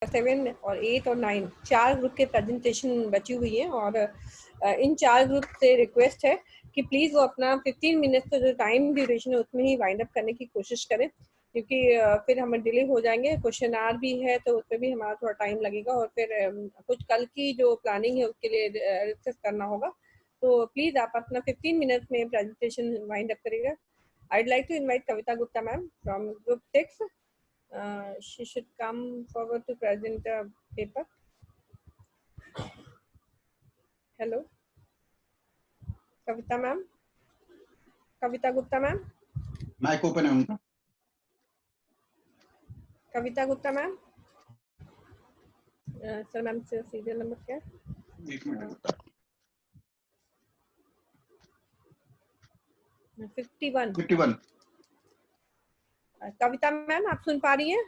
7 और 8 और 9 चार ग्रुप के प्रेजेंटेशन बची हुई है और इन चार ग्रुप से रिक्वेस्ट है कि प्लीज़ वो अपना 15 मिनट्स का जो टाइम ड्यूरेशन है उसमें ही वाइंड अप करने की कोशिश करें, क्योंकि फिर हम डिले हो जाएंगे। क्वेश्चन आर भी है तो उसमें भी हमारा थोड़ा टाइम लगेगा और फिर कुछ कल की जो प्लानिंग है उसके लिए डिस्कस करना होगा। तो प्लीज़ आप अपना 15 मिनट्स में प्रेजेंटेशन वाइंड अप करिएगा। I'd like to invite Kavita Gupta ma'am from group 6. She should come forward to present the paper. Hello, Kavita ma'am. Kavita Gupta ma'am. Mic open है उनका। Kavita Gupta ma'am. Sir ma'am से serial number क्या है? एक minute बता। 51। कविता ma'am आप सुन पा रही हैं?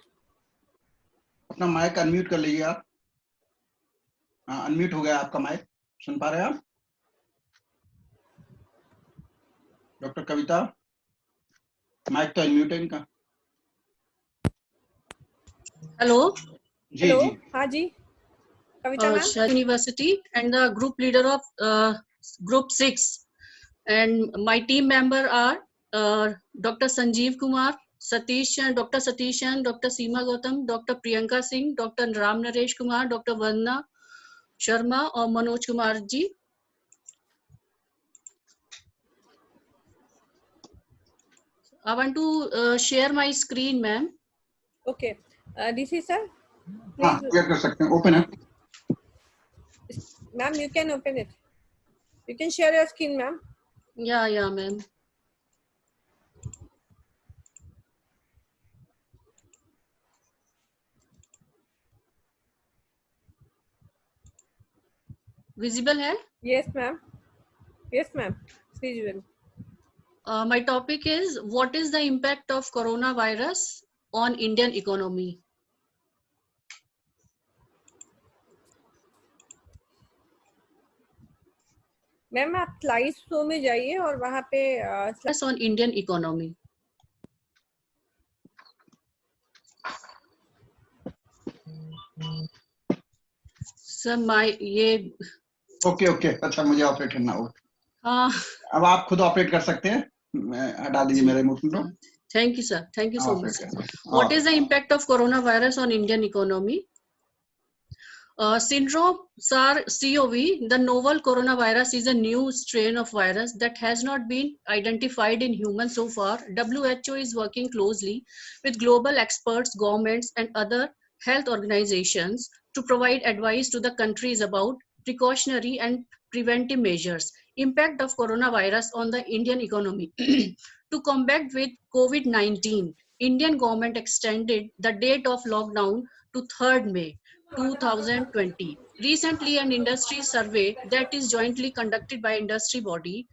अपना माइक अनम्यूट कर लीजिए आप। हाँ, अनम्यूट हो गया आपका माइक। सुन पा रहे हैं आप डॉक्टर कविता? माइक तो अनम्यूट है इनका। Hello. जी हेलो, जी हाँ जी कविता ma'am. Shah University and the group leader of group 6, and my team member are Dr. Sanjeev Kumar, Dr. Satish and Dr. Seema Gautam, Dr. Priyanka Singh, Dr. Ram Naresh Kumar, Dr. Vandana Sharma और Manoj Kumar ji. I want to share my screen, ma'am. Okay, DC sir, हाँ please clear कर सकते हैं। Open है। ma'am you can open it. You can share your screen ma'am. Yeah, ma'am. Visible है? Yes ma'am. Yes ma'am. Visual. My topic is what is the impact of coronavirus on Indian economy? Ma'am आप slide show में जाइए और वहाँ पे On Indian economy. Sir ये okay अच्छा मुझे ऑपरेट करना होगा। हाँ अब आप खुद ऑपरेट कर सकते हैं। हटा दीजिए मेरे मुंह को। Thank you sir, thank you so much sir. What is the impact of corona virus on Indian economy? Syndrome SARS-CoV, the novel coronavirus, is a new strain of virus that has not been identified in humans so far. WHO is working closely with global experts, governments, and other health organizations to provide advice to the countries about precautionary and preventive measures. Impact of coronavirus on the Indian economy. To combat with COVID-19, Indian government extended the date of lockdown to 3rd May 2020. Recently, an industry survey that is jointly conducted by industry body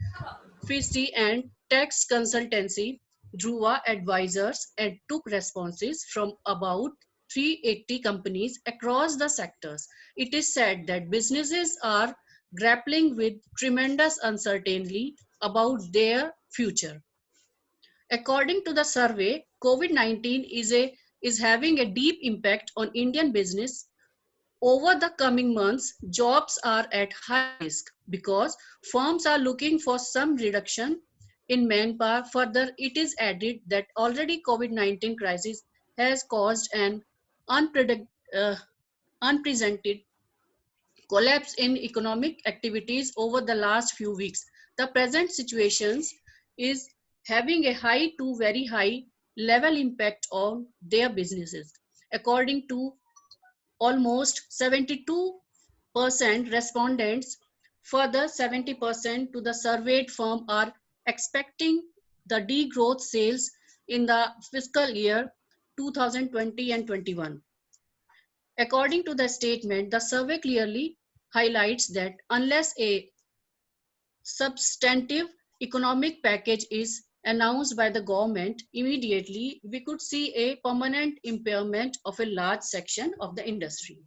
FISI and tax consultancy Dhruva Advisors and took responses from about 380 companies across the sectors. It is said that businesses are grappling with tremendous uncertainty about their future. According to the survey, COVID-19 is having a deep impact on Indian business. Over the coming months, jobs are at high risk because firms are looking for some reduction in manpower. Further, it is added that already COVID-19 crisis has caused an unprecedented collapse in economic activities over the last few weeks. The present situation is having a high to very high level impact on their businesses. According to almost 72% respondents, further 70% to the surveyed firm are expecting the degrowth sales in the fiscal year 2020 and 21. According to the statement, the survey clearly highlights that unless a substantive economic package is announced by the government immediately, we could see a permanent impairment of a large section of the industry,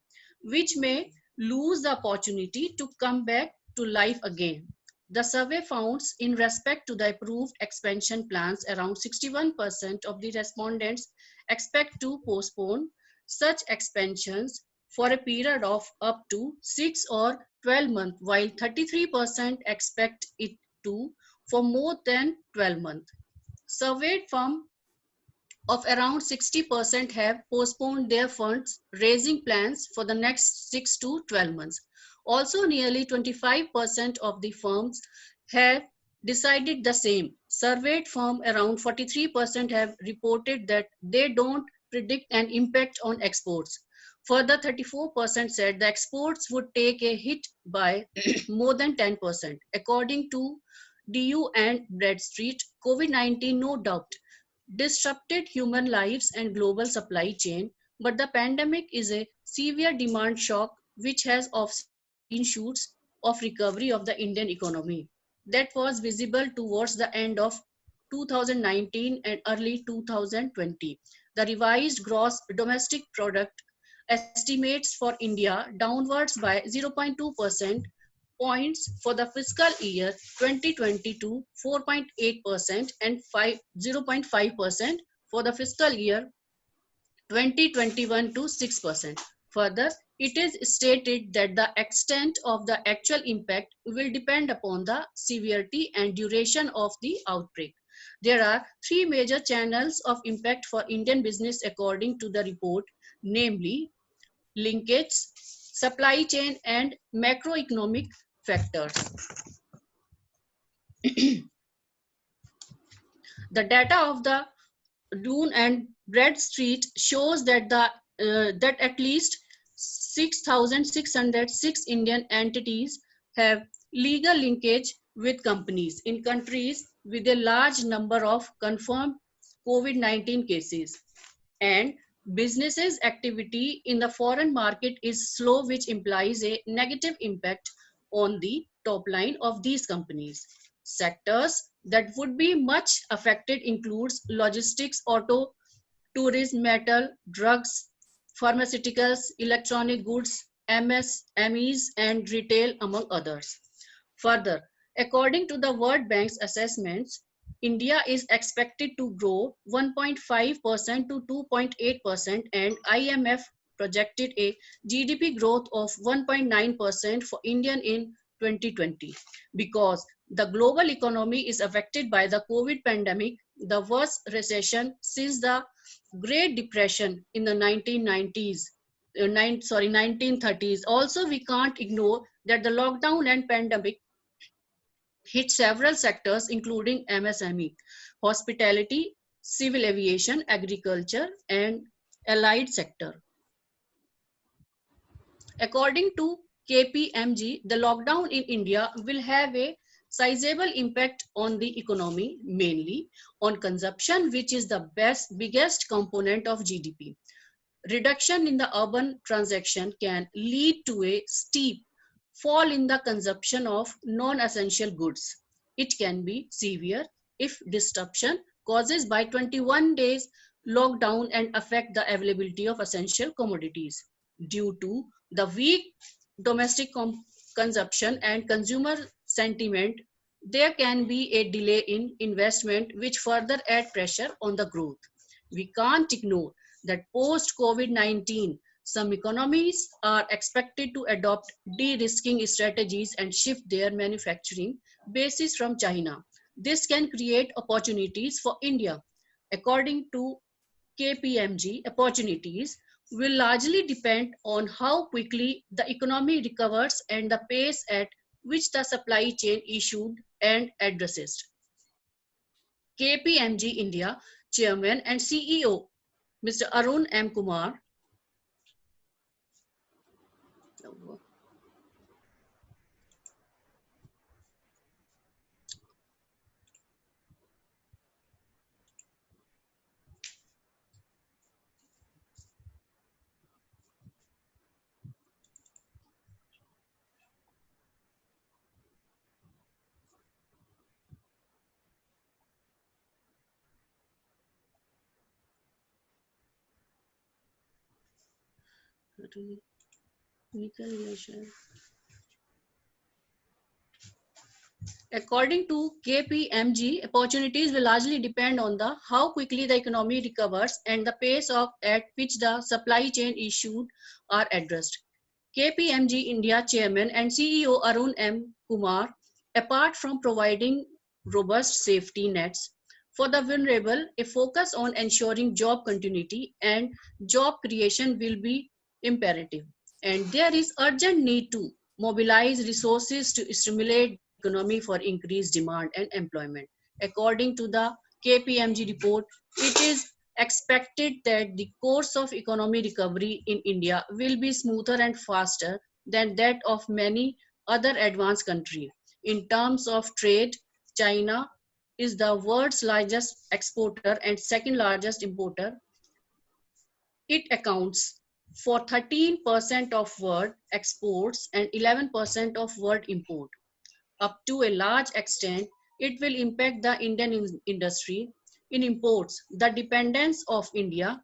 which may lose the opportunity to come back to life again. The survey found in respect to the approved expansion plans, around 61% of the respondents expect to postpone such expansions for a period of up to 6 or 12 months, while 33% expect it to for more than 12 months. Surveyed firms of around 60% have postponed their funds raising plans for the next 6 to 12 months. Also, nearly 25% of the firms have decided the same. Surveyed firms around 43% have reported that they don't predict an impact on exports. Further, 34% said the exports would take a hit by more than 10%. According to DU and Bradstreet, COVID-19 no doubt disrupted human lives and global supply chain, but the pandemic is a severe demand shock which has offset green shoots of recovery of the Indian economy. That was visible towards the end of 2019 and early 2020. The revised gross domestic product estimates for India downwards by 0.2% points for the fiscal year 2022, 4.8% and 0.5% for the fiscal year 2021 to 6%. Further, it is stated that the extent of the actual impact will depend upon the severity and duration of the outbreak. There are three major channels of impact for Indian business according to the report, namely linkage, supply chain, and macroeconomic factors. The data of the Dune and Bradstreet shows that that at least 6,606 Indian entities have legal linkage with companies in countries with a large number of confirmed COVID-19 cases, and businesses activity in the foreign market is slow, which implies a negative impact on the top line of these companies. Sectors that would be much affected includes logistics, auto, tourism, metal, drugs, pharmaceuticals, electronic goods, MSMEs, and retail, among others. Further, according to the World Bank's assessments, India is expected to grow 1.5% to 2.8%, and IMF projected a GDP growth of 1.9% for India in 2020. Because the global economy is affected by the COVID pandemic, the worst recession since the Great Depression in the 1930s. Also, we can't ignore that the lockdown and pandemic hit several sectors including MSME, hospitality, civil aviation, agriculture, and allied sector. According to KPMG, the lockdown in India will have a sizable impact on the economy, mainly on consumption, which is the biggest component of GDP. Reduction in the urban transaction can lead to a steep fall in the consumption of non-essential goods. It can be severe if disruption causes by 21 days lockdown and affect the availability of essential commodities. Due to the weak domestic consumption and consumer sentiment, there can be a delay in investment which further add pressure on the growth. We can't ignore that post-COVID-19, some economies are expected to adopt de-risking strategies and shift their manufacturing bases from China. This can create opportunities for India. According to KPMG, opportunities will largely depend on how quickly the economy recovers and the pace at which the supply chain issued and addressed. KPMG India Chairman and CEO, Mr. Arun M. Kumar, According to KPMG, opportunities will largely depend on the how quickly the economy recovers and the pace at which the supply chain issues are addressed. KPMG India Chairman and CEO Arun M. Kumar, apart from providing robust safety nets for the vulnerable, a focus on ensuring job continuity and job creation will be imperative. And there is urgent need to mobilize resources to stimulate the economy for increased demand and employment. According to the KPMG report, it is expected that the course of economic recovery in India will be smoother and faster than that of many other advanced countries. In terms of trade, China is the world's largest exporter and second largest importer. It accounts for 13% of world exports and 11% of world import. Up to a large extent, it will impact the Indian industry. In imports, the dependence of India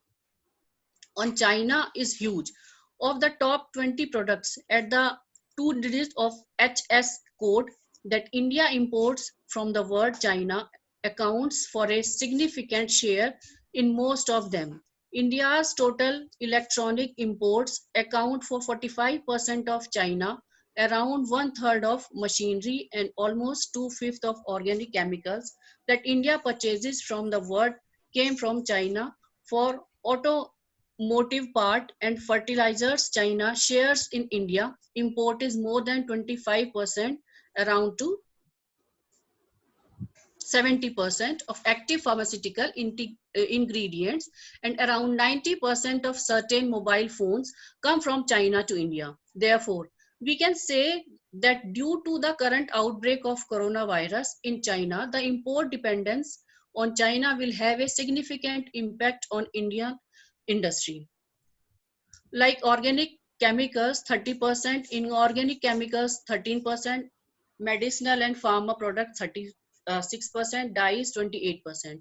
on China is huge. Of the top 20 products at the 2 digits of HS code that India imports from the world, China accounts for a significant share in most of them. India's total electronic imports account for 45% of China, around one third of machinery, and almost two-fifths of organic chemicals that India purchases from the world came from China. For automotive part and fertilizers, China shares in India import is more than 25%, around to 70% of active pharmaceutical ingredients, and around 90% of certain mobile phones come from China to India. Therefore, we can say that due to the current outbreak of coronavirus in China, the import dependence on China will have a significant impact on Indian industry. Like organic chemicals, 30%, inorganic chemicals, 13%, medicinal and pharma products, 36%, dyes, 28%.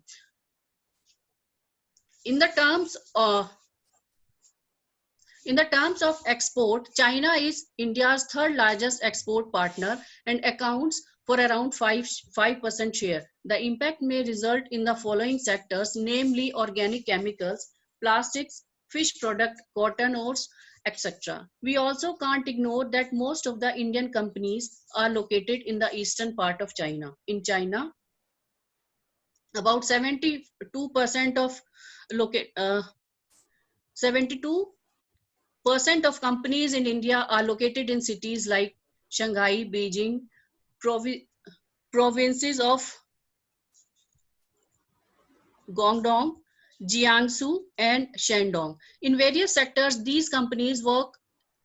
In the terms of export, China is India's third largest export partner and accounts for around 5% share. The impact may result in the following sectors, namely organic chemicals, plastics, fish product, cotton ores, etc. We also can't ignore that most of the Indian companies are located in the eastern part of China. In China, about 72% of 72% of companies in India are located in cities like Shanghai, Beijing, provinces of Guangdong, Jiangsu, and Shandong. In various sectors, these companies work,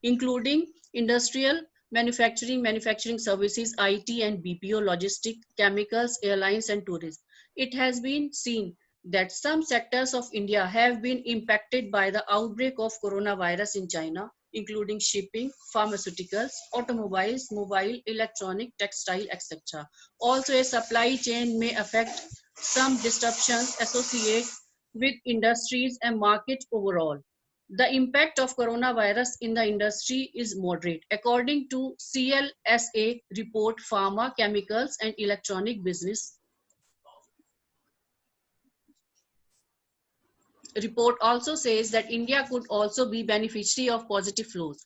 including industrial, manufacturing services, IT and BPO, logistics, chemicals, airlines, and tourism. It has been seen that some sectors of India have been impacted by the outbreak of coronavirus in China, including shipping, pharmaceuticals, automobiles, mobile, electronic, textile, etc. Also, a supply chain may affect some disruptions associated with industries and market overall. The impact of coronavirus in the industry is moderate. According to CLSA report, pharma, chemicals, and electronic business report also says that India could also be beneficiary of positive flows.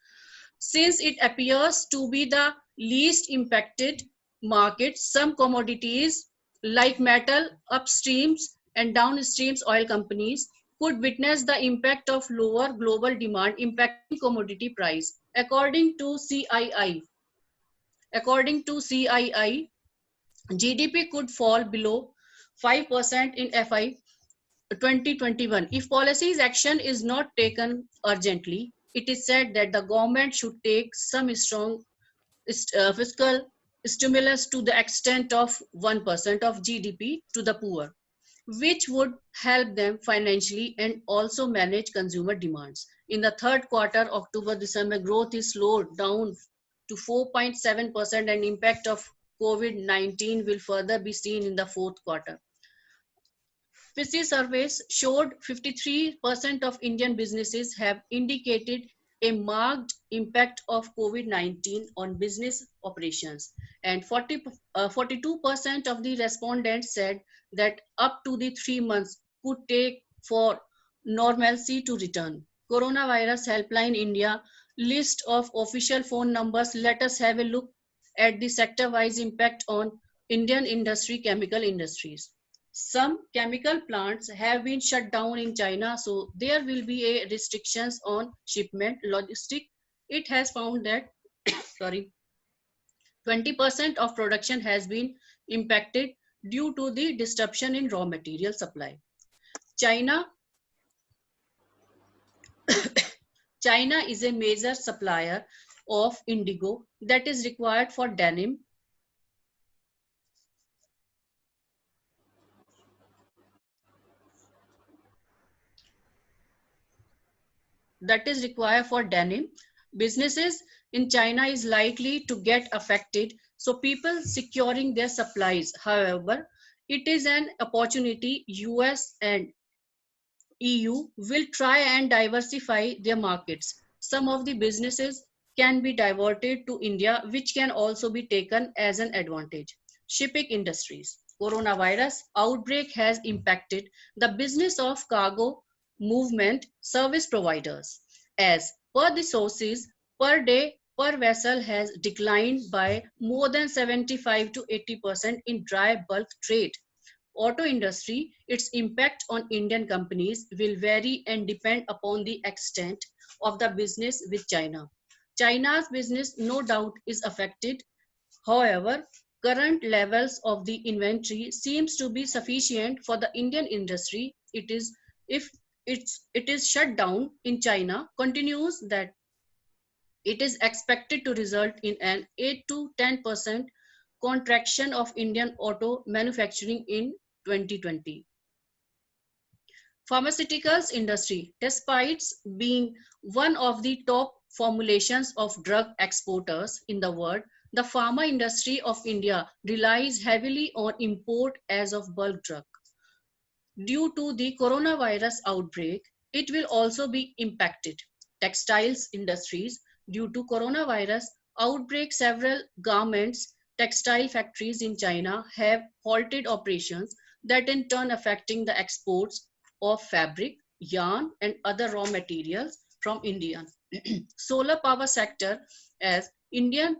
Since it appears to be the least impacted market, some commodities like metal, upstreams and downstreams oil companies could witness the impact of lower global demand impacting commodity price. According to CII, GDP could fall below 5% in FY 2021 if policies action is not taken urgently. It is said that the government should take some strong fiscal stimulus to the extent of 1% of GDP to the poor, which would help them financially and also manage consumer demands. In the third quarter, October-December, growth is slowed down to 4.7%, and impact of COVID-19 will further be seen in the fourth quarter. FICCI surveys showed 53% of Indian businesses have indicated a marked impact of COVID-19 on business operations. and 42% of the respondents said that up to the 3 months could take for normalcy to return. Coronavirus Helpline India list of official phone numbers. Let us have a look at the sector-wise impact on Indian industry, chemical industries. Some chemical plants have been shut down in China, so there will be a restrictions on shipment logistic. It has found that sorry 20% of production has been impacted due to the disruption in raw material supply. China China is a major supplier of indigo that is required for denim, Businesses in China is likely to get affected, so people securing their supplies. However, it is an opportunity. US and EU will try and diversify their markets. Some of the businesses can be diverted to India, which can also be taken as an advantage. Shipping industries. Coronavirus outbreak has impacted the business of cargo movement service providers. As per the sources, per day per vessel has declined by more than 75 to 80% in dry bulk trade. Auto industry, its impact on Indian companies will vary and depend upon the extent of the business with China. China's business no doubt is affected. However, current levels of the inventory seems to be sufficient for the Indian industry. It is if it is shut down in China continues, that it is expected to result in an 8 to 10% contraction of Indian auto manufacturing in 2020. Pharmaceuticals industry, despite being one of the top formulations of drug exporters in the world, the pharma industry of India relies heavily on import as of bulk drug. Due to the coronavirus outbreak, it will also be impacted. Textiles industries, due to coronavirus outbreak, several garments textile factories in China have halted operations, that in turn affecting the exports of fabric, yarn and other raw materials from India. Solar power sector, as Indian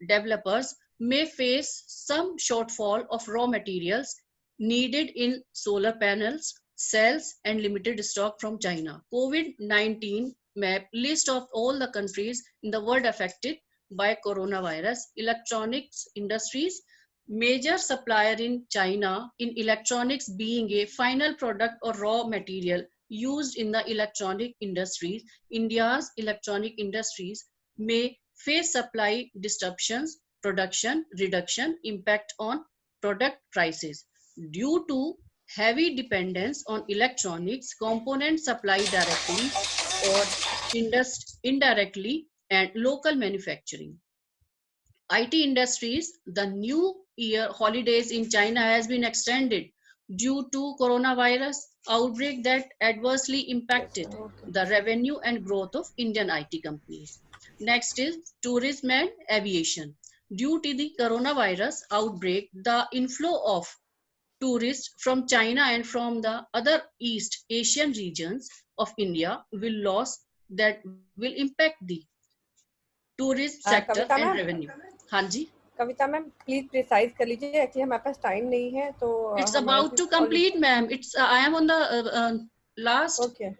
developers may face some shortfall of raw materials needed in solar panels, cells and limited stock from China. COVID-19 map list of all the countries in the world affected by coronavirus. Electronics industries, major supplier in China in electronics being a final product or raw material used in the electronic industries. India's electronic industries may face supply disruptions, production reduction, impact on product prices. Due to heavy dependence on electronics component supply directly or indirectly and local manufacturing. IT industries, the new year holidays in China has been extended due to coronavirus outbreak that adversely impacted the revenue and growth of Indian IT companies. Next is tourism and aviation. Due to the coronavirus outbreak, the inflow of tourists from China and from the other East Asian regions of India will lose, that will impact the tourism sector Kavita and ma'am, revenue. हाँ जी. कविता ma'am please precise कर लीजिए, actually हमारे पास time नहीं है तो It's about to complete, ma'am. I am on the last. Okay.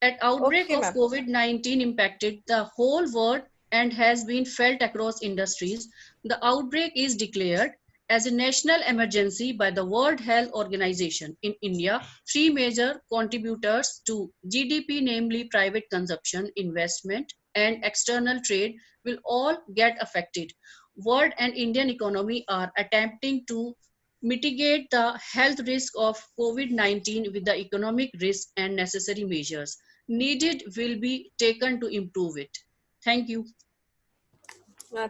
At outbreak Okay, of ma'am. COVID-19 impacted the whole world and has been felt across industries. The outbreak is declared as a national emergency by the World Health Organization. In India, three major contributors to GDP, namely private consumption, investment, and external trade, will all get affected. World and Indian economy are attempting to mitigate the health risk of COVID-19 with the economic risk, and necessary measures needed will be taken to improve it. Thank you.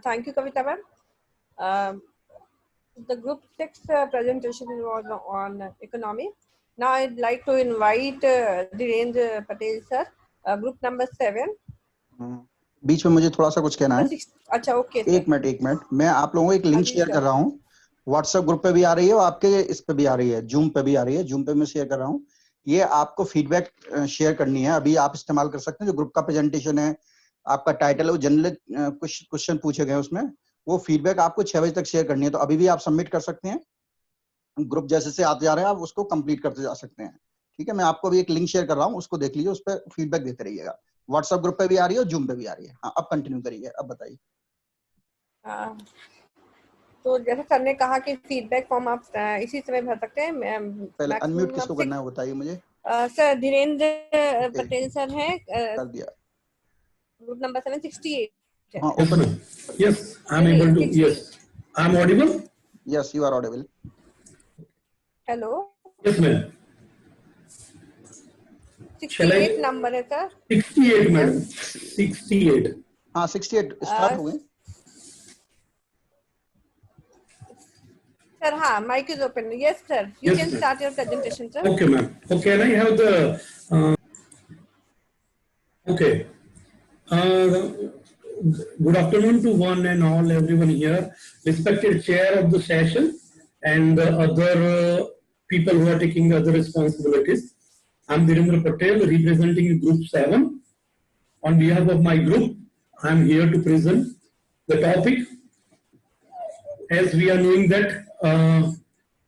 Thank you, Kavita ma'am. The group 6 presentation was on economy. Now I'd like to invite Dhirendra Patel sir, group number 7. बीच में मुझे थोड़ा सा कुछ कहना है. अच्छा okay एक minute, मैं आप लोगों को एक लिंक शेयर कर रहा हूँ। व्हाट्सएप ग्रुप पे भी आ रही है और आपके इस पे भी आ रही है, जूम पे भी आ रही है। जूम पे मैं शेयर कर रहा हूँ। ये आपको फीडबैक शेयर करनी है, अभी आप इस्तेमाल कर सकते हैं। जो ग्रुप का प्रेजेंटेशन है, आपका टाइटल है, वो जनरल कुछ क्वेश्चन पूछे गए उसमें, वो फीडबैक आपको 6 बजे तक शेयर करनी है। तो अभी भी आप सबमिट कर सकते हैं। ग्रुप जैसे से आते जा रहे हैं, आप उसको कंप्लीट करते जा सकते हैं। ठीक है, मैं आपको अभी एक लिंक शेयर कर रहा हूँ, उसको देख लीजिए, उस पर फीडबैक देते रहिएगा। व्हाट्सएप ग्रुप पे भी आ रही है और जूम पे भी आ रही है। हाँ, अब कंटिन्यू करिए, अब बताइए। तो जैसे सर ने कहा कि फीडबैक फॉर्म आप इसी समय भर सकते हैं। पहले अनम्यूट किसको करना है बताइए मुझे। सर धीरेन्द्र पटेल सर है, कर दिया। ग्रुप नंबर 768 है। हाँ, open. Yes, I'm able to. Yes, I'm audible. Yes, you are audible. Hello, Yes, ma'am. 68 number है सर। 68, madam. 68. हाँ, 68 स्टार्ट हो गए। Sir, mic is open. Yes, sir. You Yes, can ma'am. start your presentation, sir. Okay, ma'am. Okay, can I have the? Okay. Good afternoon to one and all, everyone here, respected chair of the session, and the other people who are taking the other responsibilities. I'm Dhirendra Patel, representing Group 7. On behalf of my group, I'm here to present the topic. As we are knowing that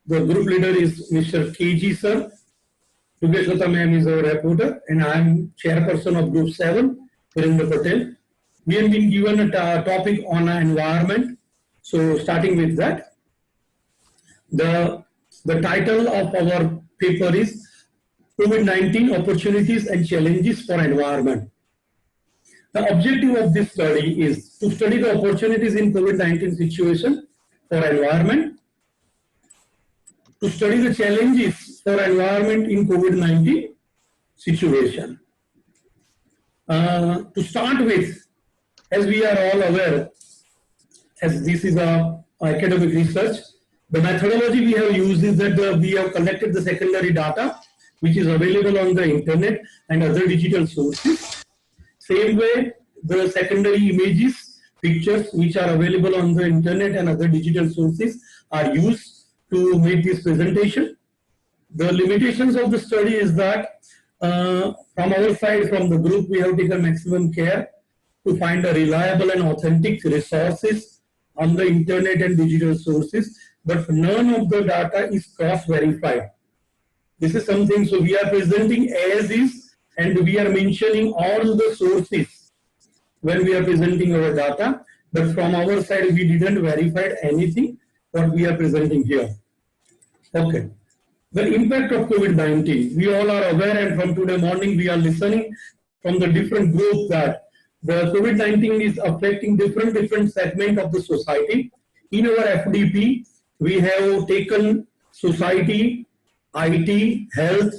the group leader is Mr. KG sir, Dugeshwata ma'am is our reporter, and I am chairperson of Group 7, Dhirendra Patel. We have been given a topic on environment. So starting with that, the title of our paper is COVID-19 Opportunities and Challenges for Environment. The objective of this study is to study the opportunities in COVID-19 situation for environment, to study the challenges for environment in COVID-19 situation. To start with, as we are all aware, as this is a academic research, the methodology we have used is that we have collected the secondary data which is available on the internet and other digital sources. Same way, the secondary images, pictures which are available on the internet and other digital sources are used to make this presentation. The limitations of the study is that from our side, from the group, we have taken maximum care to find a reliable and authentic resources on the internet and digital sources, but none of the data is cross-verified. This is something, so we are presenting as is, and we are mentioning all the sources when we are presenting our data, but from our side, we didn't verify anything what we are presenting here. Okay. The impact of COVID-19, we all are aware, and from today morning, we are listening from the different groups that the COVID-19 is affecting different segments of the society. In our FDP, we have taken society, IT, health,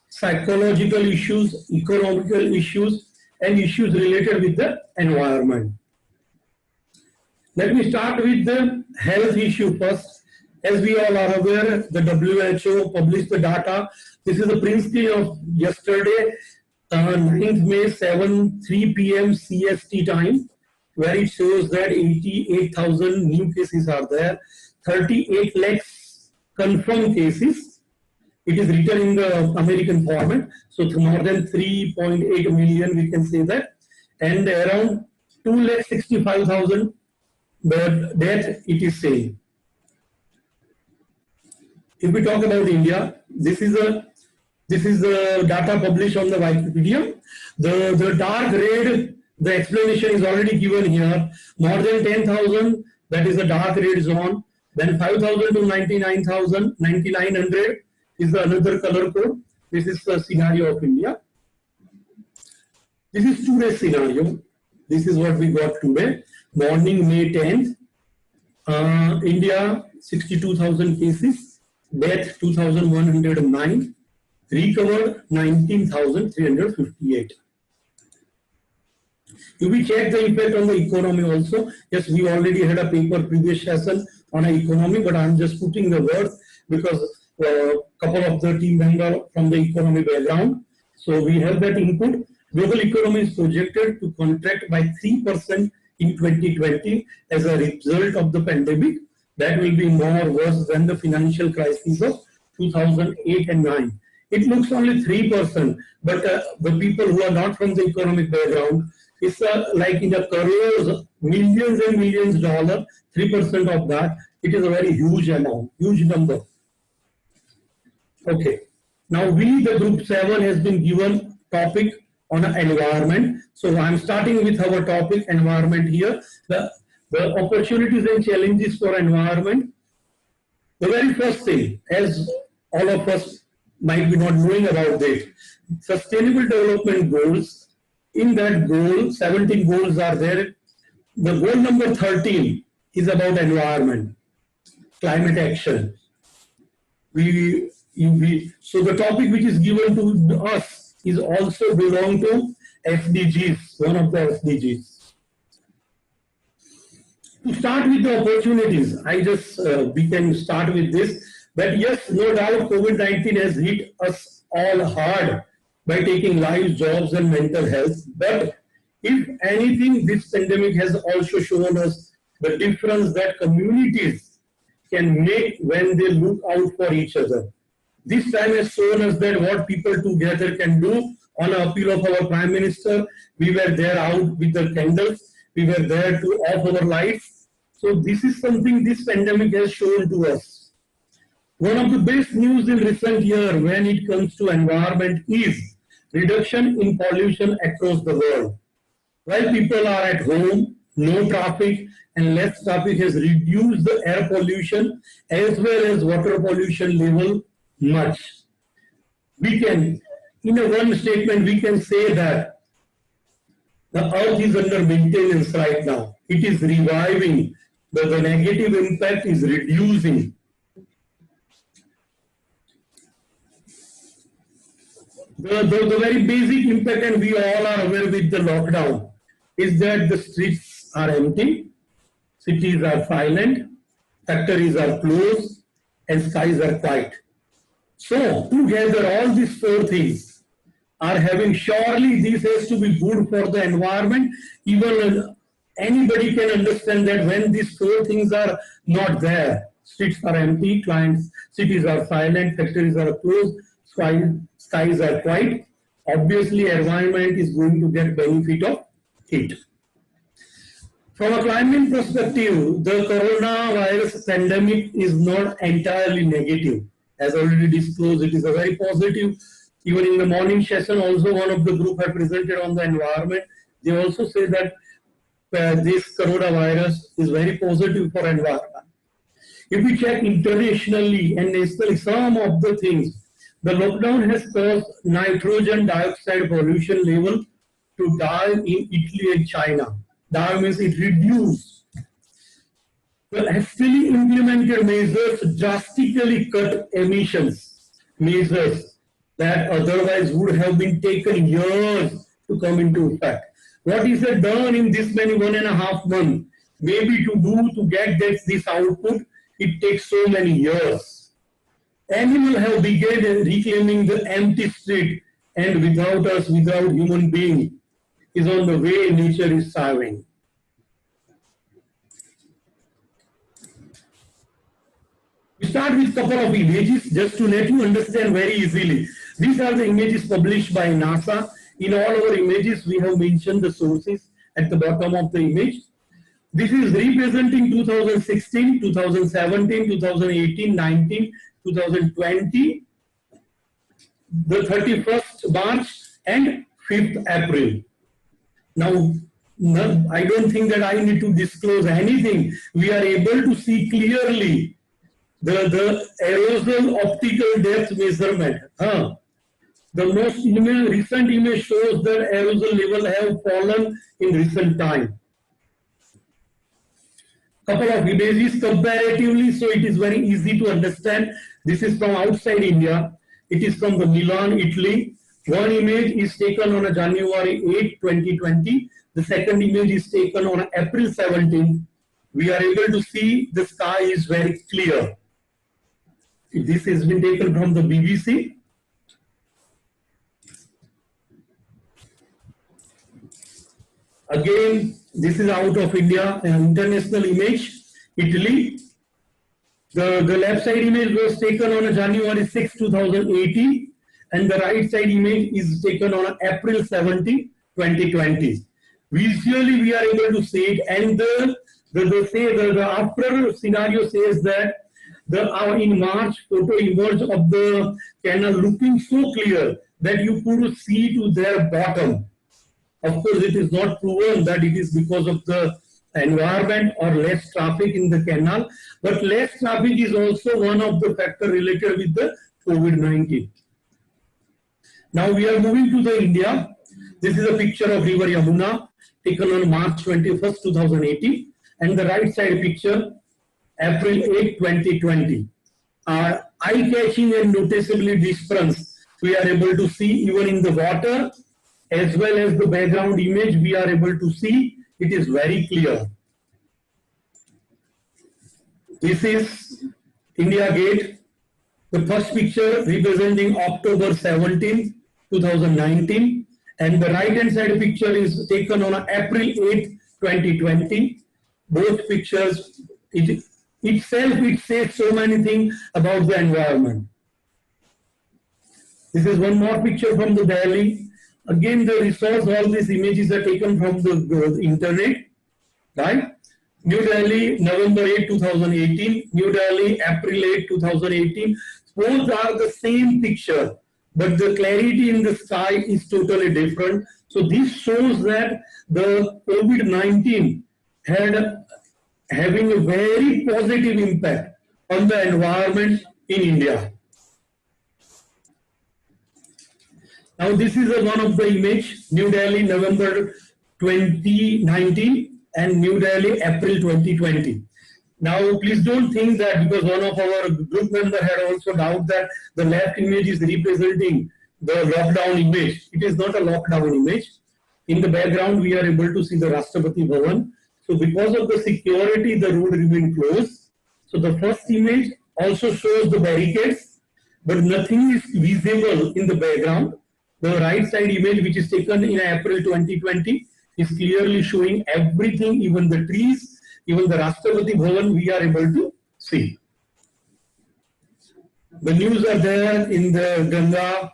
psychological issues, economical issues, and issues related with the environment. Let me start with the health issue first. As we all are aware, the WHO published the data. This is the Princeton of yesterday, 9th May, 3 p.m. CST time, where it shows that 88,000 new cases are there, 38 lakhs confirmed cases. It is written in the American format, so more than 3.8 million, we can say that, and around 2,65,000 the death it is saying. If we talk about India, this is the data published on the Wikipedia. The dark red, the explanation is already given here. More than 10,000, that is the dark red zone. Then 5,000 to 99,000, 9,900 is the another color code. This is the scenario of India. This is today's scenario. This is what we got today. Morning, May 10th. India, 62,000 cases. Death, 2,109. Recovered, 19,358. If we check the impact on the economy also, yes, we already had a paper previous session on economy, but I'm just putting the words because a couple of the team members from the economy background. So we have that input. Global economy is projected to contract by 3% in 2020 as a result of the pandemic. That will be more worse than the financial crisis of 2008 and 9. It looks only 3%, but the people who are not from the economic background, it's like in the crores, millions and millions dollars, 3% of that, it is a very huge amount, huge number. Okay, now we, the group 7, has been given topic on environment. So I'm starting with our topic environment here. The opportunities and challenges for environment. The very first thing, as all of us might be not knowing about it, Sustainable Development Goals. In that goal, 17 goals are there. The goal number 13 is about environment, climate action. So the topic which is given to us is also belong to SDGs, one of the SDGs. To start with the opportunities, we can start with this, that yes, no doubt COVID-19 has hit us all hard by taking lives, jobs and mental health. But if anything, this pandemic has also shown us the difference that communities can make when they look out for each other. This time has shown us that what people together can do. On an appeal of our Prime Minister, we were there out with the candles, we were there to off our lights. So this is something this pandemic has shown to us. One of the best news in recent year when it comes to environment is reduction in pollution across the world. While people are at home, no traffic and less traffic has reduced the air pollution as well as water pollution level much. We can, in a one statement, we can say that the earth is under maintenance right now. It is reviving, but the negative impact is reducing. The very basic impact, and we all are aware with the lockdown, is that the streets are empty, cities are silent, factories are closed, and skies are quiet. So together all these four things are having, surely this has to be good for the environment. Even anybody can understand that when these four things are not there, streets are empty, cities are silent, factories are closed, skies are quiet, obviously environment is going to get benefit of it. From a climate perspective, the coronavirus pandemic is not entirely negative. As already disclosed, it is a very positive. Even in the morning session, also one of the group had presented on the environment. They also say that this coronavirus is very positive for environment. If we check internationally and nationally, some of the things, the lockdown has caused nitrogen dioxide pollution level to dive in Italy and China. That means it reduced. The hastily implemented measures drastically cut emissions, measures that otherwise would have been taken years to come into effect. What is it done in this many 1.5 months? Maybe to get this output, it takes so many years. Animals have begun reclaiming the empty street, and without us, without human being, is on the way nature is starving. We start with a couple of images just to let you understand very easily. These are the images published by NASA. In all our images, we have mentioned the sources at the bottom of the image. This is representing 2016, 2017, 2018, 19, 2020, the 31st March and 5th April. Now, I don't think that I need to disclose anything. We are able to see clearly the aerosol optical depth measurement. The most recent image shows that aerosol level have fallen in recent time. Couple of images comparatively, so it is very easy to understand. This is from outside India. It is from the Milan, Italy. One image is taken on a January 8, 2020. The second image is taken on April 17. We are able to see the sky is very clear. This has been taken from the BBC. Again, this is out of India, an international image, Italy. The left side image was taken on January 6, 2018, and the right side image is taken on April 17, 2020. Visually, we are able to see it, and the after scenario says that in March, photo emerged of the canal looking so clear that you could see to their bottom. Of course, it is not proven that it is because of the environment or less traffic in the canal, but less traffic is also one of the factors related with the COVID-19. Now we are moving to the India. This is a picture of River Yamuna taken on March 21st, 2018, and the right side picture, April 8, 2020. Eye-catching and noticeably difference we are able to see even in the water, as well as the background image we are able to see. It is very clear. This is India Gate. The first picture representing October 17, 2019, and the right hand side picture is taken on April 8, 2020. Both pictures, it says so many things about the environment. This is one more picture from the Delhi. Again, the resource, all these images are taken from the internet, right? New Delhi, November 8, 2018. New Delhi, April 8, 2018. Both are the same picture, but the clarity in the sky is totally different. So this shows that the COVID-19 having a very positive impact on the environment in India. Now this is one of the image, New Delhi, November 2019 and New Delhi, April 2020. Now please don't think that because one of our group members had also doubt that the left image is representing the lockdown image. It is not a lockdown image. In the background we are able to see the Rashtrapati Bhavan. So because of the security, the road remained closed. So the first image also shows the barricades, but nothing is visible in the background. The right side image, which is taken in April 2020, is clearly showing everything, even the trees, even the Rashtrapati Bhavan, we are able to see. The news are there in the Ganga,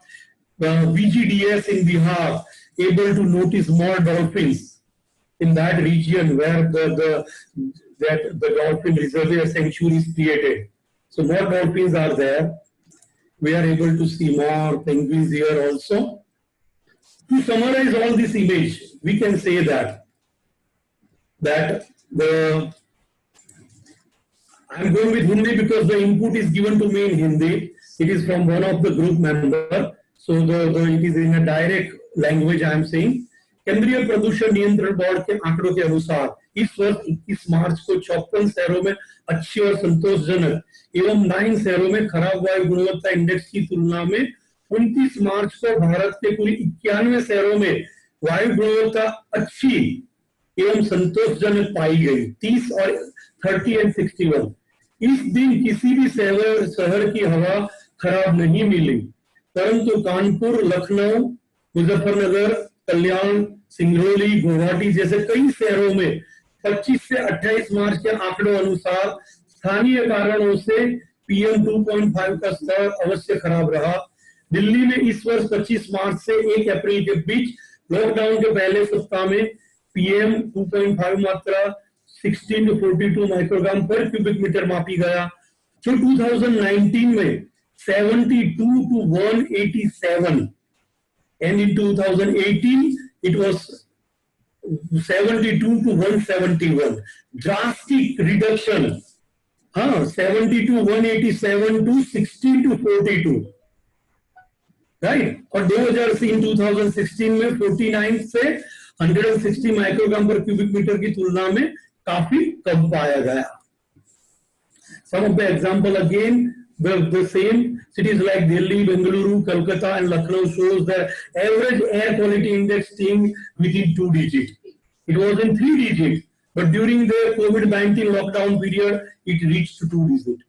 VGDS in Bihar, able to notice more dolphins in that region where the dolphin reservoir sanctuary is created. So more dolphins are there. We are able to see more penguins here also. To summarize all this image, we can say that I'm going with Hindi because the input is given to me in Hindi. It is from one of the group member. So it is in a direct language I am saying. केंद्रीय प्रदूषण नियंत्रण board के आंकड़ों के अनुसार इस वर्ष 21 मार्च को 56 शहरों में अच्छी और संतोषजनक एवं 9 शहरों में खराब वायु गुणवत्ता इंडेक्स की तुलना में 29 मार्च को भारत के कुल 91 शहरों में वायु गुणवत्ता अच्छी एवं संतोषजनक पाई गई। 30 और 30 एंड 61 इस दिन किसी भी शहर की हवा खराब नहीं मिली, परंतु कानपुर, लखनऊ, मुजफ्फरनगर, कल्याण, सिंगरौली, गुवाहाटी जैसे कई शहरों में 25 से 28 मार्च के आंकड़ों अनुसार स्थानीय कारणों से PM 2.5 का स्तर अवश्य खराब रहा। दिल्ली में इस वर्ष 25 मार्च से 1 अप्रैल के बीच लॉकडाउन के पहले सप्ताह में PM 2.5 मात्रा 16 to 42 माइक्रोग्राम पर क्यूबिक मीटर मापी गया, जो 2019 में 72 to 187 and in 2018 it was 72 to 171. Drastic reduction, 70 to 187 to 60 to 42, right? और 2000 से in 2016 में 49 से 160 माइक्रोग्राम पर क्यूबिक मीटर की तुलना में काफी कम पाया गया। Some of the example again, the same cities like Delhi, Bengaluru, Kolkata and Lucknow shows the average air quality index staying within 2 digits. It was in 3 digits, but during the COVID-19 lockdown period, it reached to 2 digits.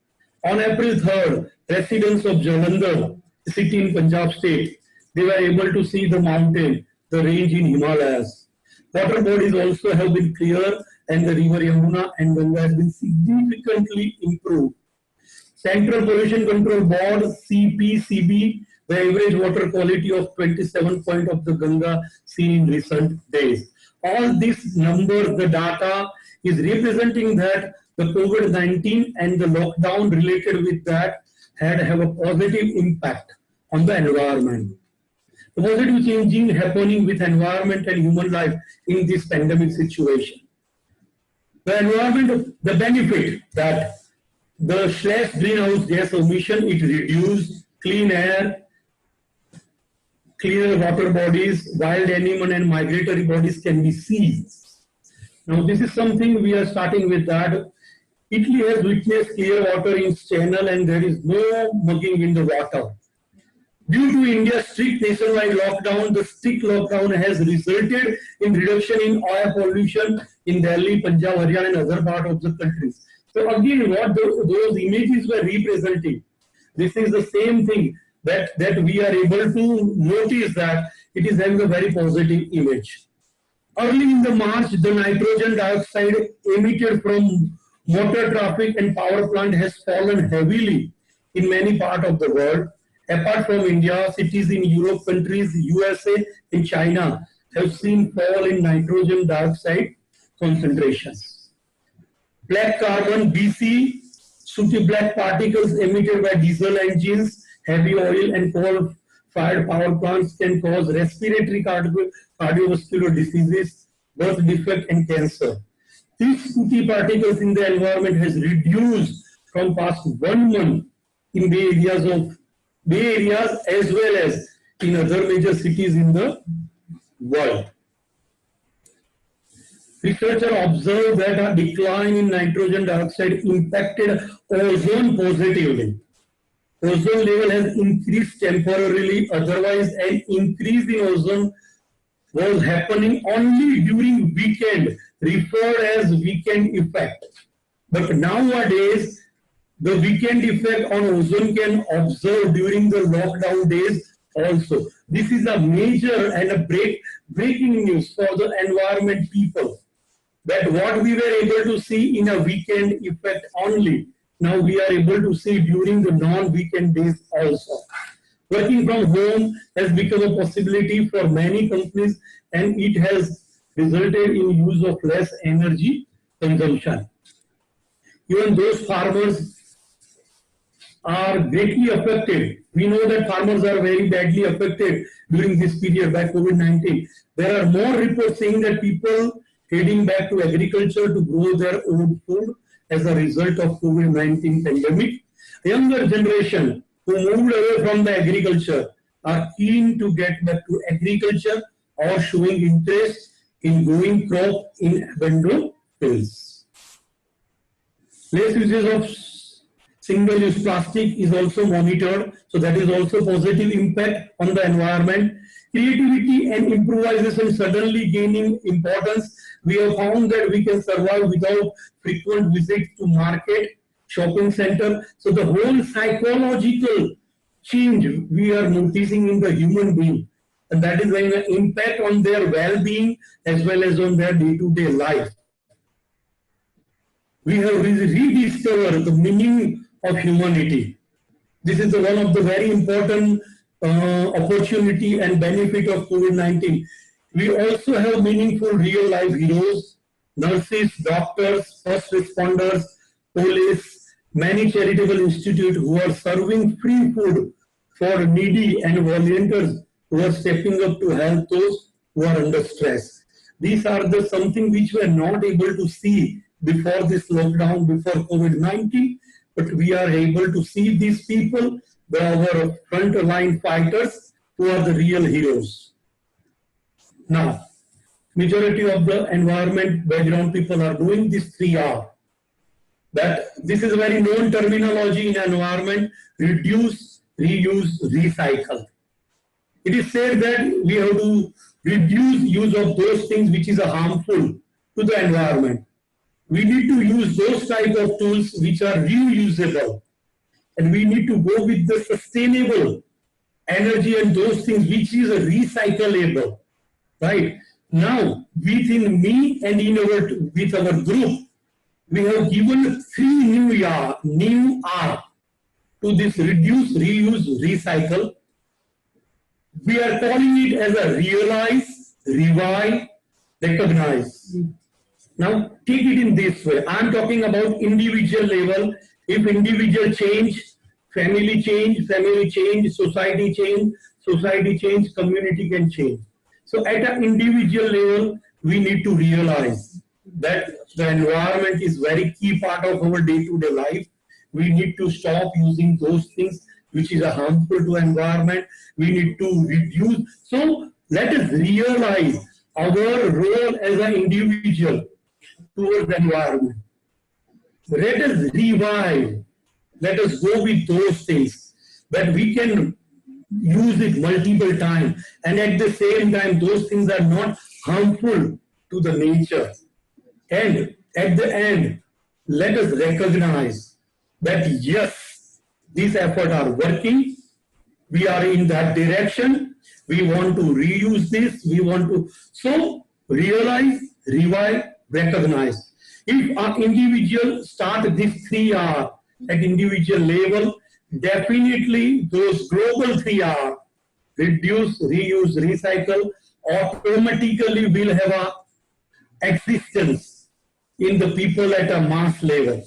On April 3rd, residents of Jalandhar, a city in Punjab state, they were able to see the mountain, the range in Himalayas. Water bodies also have been clear, and the river Yamuna and Ganga has been significantly improved. Central Pollution Control Board (CPCB), the average water quality of 27 point of the Ganga seen in recent days. All these numbers, the data is representing that the COVID-19 and the lockdown related with that have a positive impact on the environment. The positive changing happening with environment and human life in this pandemic situation. The environment, the benefit that the slash greenhouse gas emission, it reduced clean air, cleaner water bodies, wild animal and migratory bodies can be seized. Now this is something we are starting with that. Italy has witnessed clear water in its channel and there is no mugging in the water. Due to India's strict nationwide lockdown, the strict lockdown has resulted in reduction in air pollution in Delhi, Punjab, Haryana and other parts of the countries. So again, what those images were representing, this is the same thing that we are able to notice that it is having a very positive image. Early in the March, the nitrogen dioxide emitted from motor traffic and power plant has fallen heavily in many parts of the world. Apart from India, cities in Europe countries, USA and China have seen fall in nitrogen dioxide concentrations. Black carbon BC, sooty black particles emitted by diesel engines, heavy oil and coal-fired power plants can cause respiratory cardiovascular diseases, birth defect and cancer. These sooty particles in the environment has reduced from past 1 month in Bay Areas as well as in other major cities in the world. Researchers observed that a decline in nitrogen dioxide impacted ozone positively. Ozone level has increased temporarily, otherwise an increase in ozone was happening only during weekend, referred as weekend effect. But nowadays, the weekend effect on ozone can observe during the lockdown days also. This is a major and a breaking news for the environment people. That what we were able to see in a weekend effect only, now we are able to see during the non-weekend days also. Working from home has become a possibility for many companies and it has resulted in use of less energy consumption. Even those farmers are greatly affected. We know that farmers are very badly affected during this period by COVID-19. There are more reports saying that people heading back to agriculture to grow their own food as a result of COVID-19 pandemic. The younger generation who moved away from the agriculture are keen to get back to agriculture or showing interest in growing crop in abandoned fields. Less usage of single-use plastic is also monitored, so that is also positive impact on the environment. Creativity and improvisation suddenly gaining importance. We have found that we can survive without frequent visits to market, shopping center. So the whole psychological change we are noticing in the human being, and that is having an impact on their well-being as well as on their day-to-day life. We have rediscovered the meaning of humanity. This is one of the very important opportunity and benefit of COVID-19. We also have meaningful real-life heroes, nurses, doctors, first responders, police, many charitable institutes who are serving free food for needy and volunteers who are stepping up to help those who are under stress. These are the something which we are not able to see before this lockdown, before COVID-19, but we are able to see these people, our front-line fighters who are the real heroes. Now, majority of the environment background people are doing this 3R. That this is a very known terminology in environment: reduce, reuse, recycle. It is said that we have to reduce use of those things which is harmful to the environment. We need to use those type of tools which are reusable, and we need to go with the sustainable energy and those things which is recyclable. Right now, within me and with our group, we have given 3 new R to this reduce, reuse, recycle. We are calling it as a realize, revive, recognize. Now take it in this way. I am talking about individual level. If individual change, family change, society change, community can change. So at an individual level, we need to realize that the environment is very key part of our day-to-day life. We need to stop using those things which is harmful to environment. We need to reduce. So let us realize our role as an individual towards the environment. Let us revive. Let us go with those things that we can use it multiple times, and at the same time those things are not harmful to the nature. And at the end, let us recognize that yes, these efforts are working. We are in that direction. We want to reuse this. We want to so realize, revive, recognize. If an individual start this 3R at individual level, definitely those global 3R, reduce, reuse, recycle, automatically will have a existence in the people at a mass level.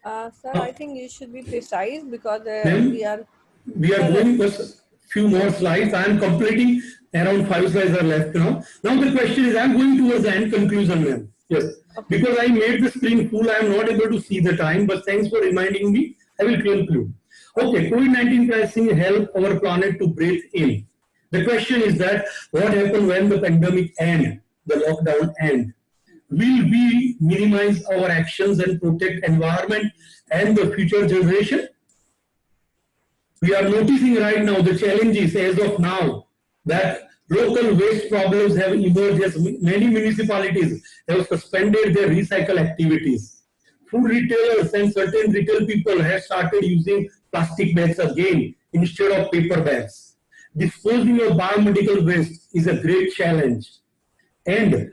Sir, I think you should be precise because we are going just few more slides. I am completing, around 5 slides are left now. Now the question is, I am going towards the end conclusion, ma'am. Yes, okay. Because I made the screen full, I am not able to see the time, but thanks for reminding me. I will conclude. Okay, COVID-19 crisis helped our planet to breathe in. The question is that what happened when the pandemic ends, the lockdown ends? Will we minimize our actions and protect environment and the future generation? We are noticing right now the challenges as of now that local waste problems have emerged as many municipalities have suspended their recycle activities. Food retailers and certain retail people have started using plastic bags again instead of paper bags. Disposing of biomedical waste is a great challenge, and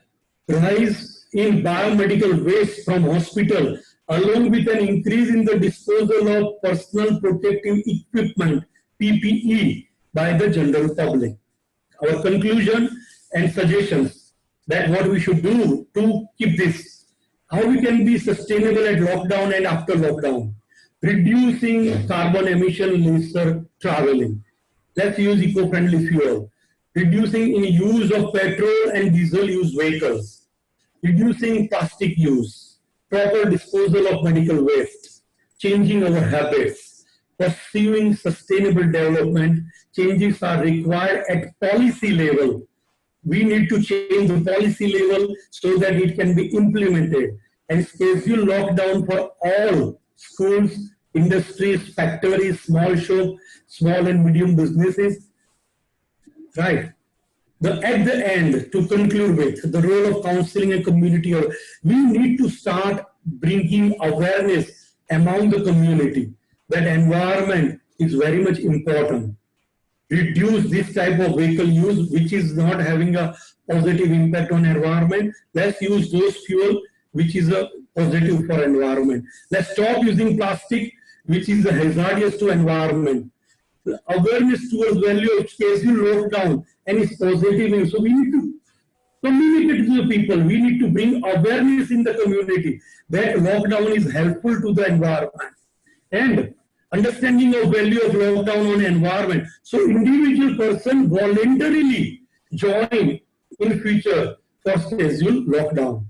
rise in biomedical waste from hospital along with an increase in the disposal of personal protective equipment PPE by the general public. Our conclusion and suggestions that what we should do to keep this, how we can be sustainable at lockdown and after lockdown. Reducing carbon emission, lesser traveling. Let's use eco-friendly fuel. Reducing in use of petrol and diesel use vehicles. Reducing plastic use. Proper disposal of medical waste. Changing our habits. Pursuing sustainable development. Changes are required at policy level. We need to change the policy level so that it can be implemented, and schedule lockdown for all schools, industries, factories, small shop, small and medium businesses. Right. At the end, to conclude with the role of counseling and community, we need to start bringing awareness among the community that environment is very much important. Reduce this type of vehicle use which is not having a positive impact on environment. Let's use those fuel which is a positive for environment. Let's stop using plastic which is hazardous to environment. Awareness towards value of schedule lockdown and its positive. So we need to communicate to the people. We need to bring awareness in the community that lockdown is helpful to the environment. And understanding of value of lockdown on environment. So individual person voluntarily join in future for schedule lockdown.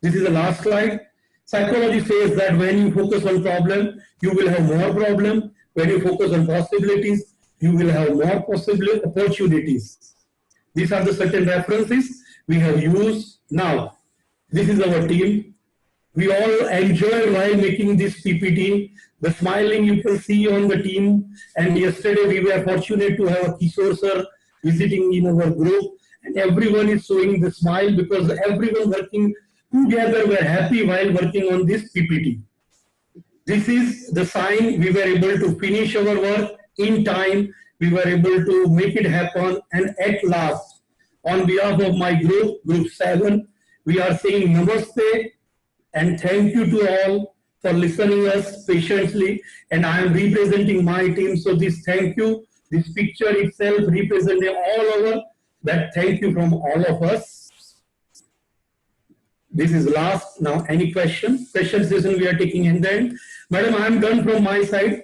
This is the last slide. Psychology says that when you focus on problem, you will have more problem. When you focus on possibilities, you will have more possible opportunities. These are the certain references we have used. Now, this is our team. We all enjoy while making this PPT. The smiling you can see on the team. And yesterday we were fortunate to have a Kishore sir visiting in our group. And everyone is showing the smile because everyone working together were happy while working on this PPT. This is the sign we were able to finish our work in time. We were able to make it happen. And at last, on behalf of my group, Group 7, we are saying namaste and thank you to all for listening us patiently. And I am representing my team. So this thank you, this picture itself representing all over, that thank you from all of us. This is last. Now, any question? Question session we are taking in the end. Madam, I am done from my side.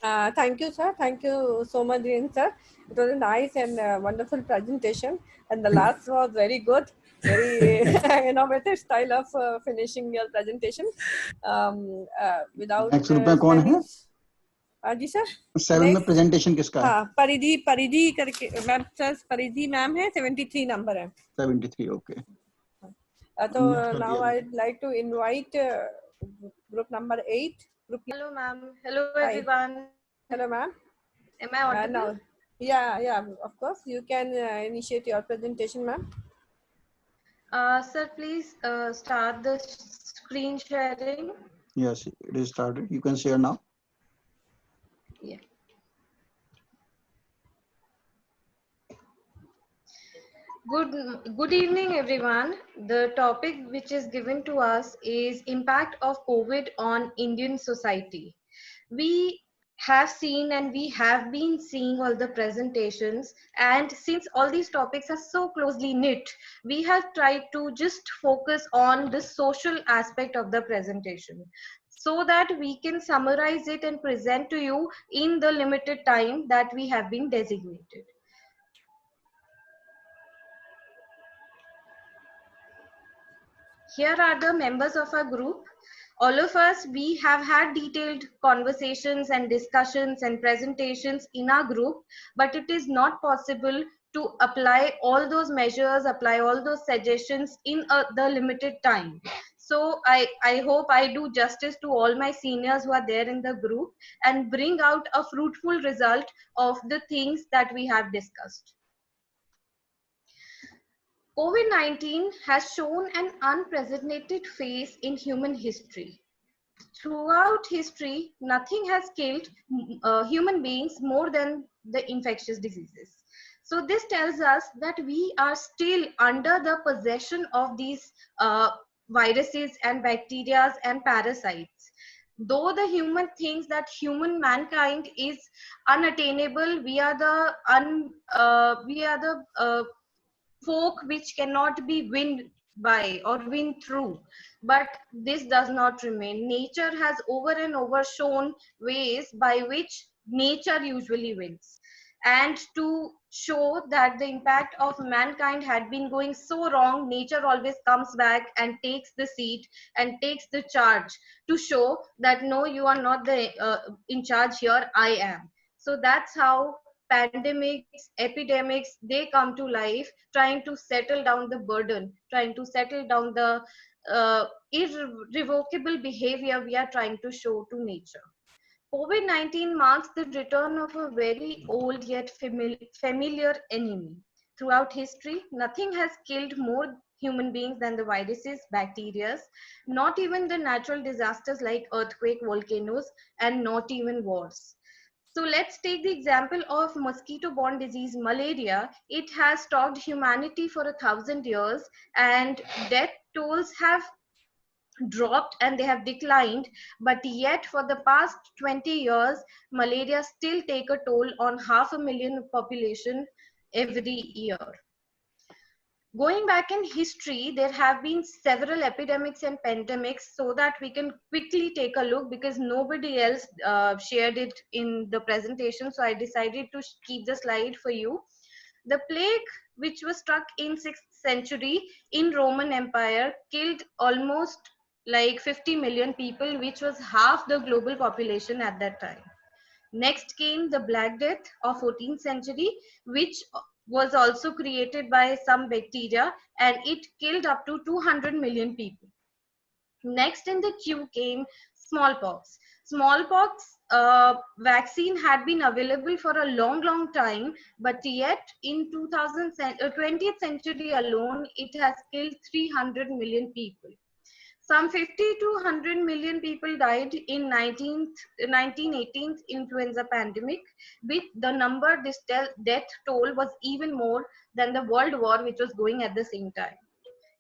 Thank you, sir. Thank you so much, Dhiren, sir. It was a nice and wonderful presentation. And the last was very good. Very innovative style of finishing your presentation. Without next group में कौन है? जी sir. 7 में presentation किसका है? हाँ, परिधि करके ma'am, sir परिधि मैम है, 73 नंबर है. 73, okay. So now I'd like to invite group number 8. Hello, ma'am. Hello, everyone. Hello, ma'am. Am I audible? Now, yeah, of course. You can initiate your presentation, ma'am. Sir, please start the screen sharing. Yes, it is started. You can share now. Yeah. Good evening, everyone. The topic which is given to us is impact of COVID on Indian society. We have seen and we have been seeing all the presentations, and since all these topics are so closely knit, we have tried to just focus on the social aspect of the presentation so that we can summarize it and present to you in the limited time that we have been designated. Here are the members of our group. All of us, we have had detailed conversations and discussions and presentations in our group, but it is not possible to apply all those measures, apply all those suggestions in the limited time. So I hope I do justice to all my seniors who are there in the group and bring out a fruitful result of the things that we have discussed. COVID-19 has shown an unprecedented phase in human history. Throughout history, nothing has killed human beings more than the infectious diseases. So this tells us that we are still under the possession of these viruses and bacteria and parasites. Though the human thinks that mankind is unattainable, we are the folk which cannot be win by or win through, but this does not remain. Nature has over and over shown ways by which nature usually wins, and to show that the impact of mankind had been going so wrong, nature always comes back and takes the seat and takes the charge to show that no, you are not the in charge here, I am. So that's how pandemics, epidemics, they come to life, trying to settle down the burden, trying to settle down the irrevocable behavior we are trying to show to nature. COVID-19 marks the return of a very old yet familiar enemy. Throughout history, nothing has killed more human beings than the viruses, bacteria, not even the natural disasters like earthquake, volcanoes, and not even wars. So let's take the example of mosquito-borne disease, malaria. It has stalked humanity for 1,000 years, and death tolls have dropped and they have declined, but yet for the past 20 years, malaria still take a toll on 500,000 population every year. Going back in history, there have been several epidemics and pandemics, so that we can quickly take a look because nobody else shared it in the presentation. So I decided to keep the slide for you. The plague, which was struck in 6th century in Roman Empire, killed almost like 50 million people, which was half the global population at that time. Next came the Black Death of 14th century, which was also created by some bacteria, and it killed up to 200 million people. Next in the queue came smallpox. Smallpox vaccine had been available for a long time, but yet in 20th century alone, it has killed 300 million people. Some 50 to 100 million people died in 1918 influenza pandemic. With the number, this death toll was even more than the World War, which was going at the same time.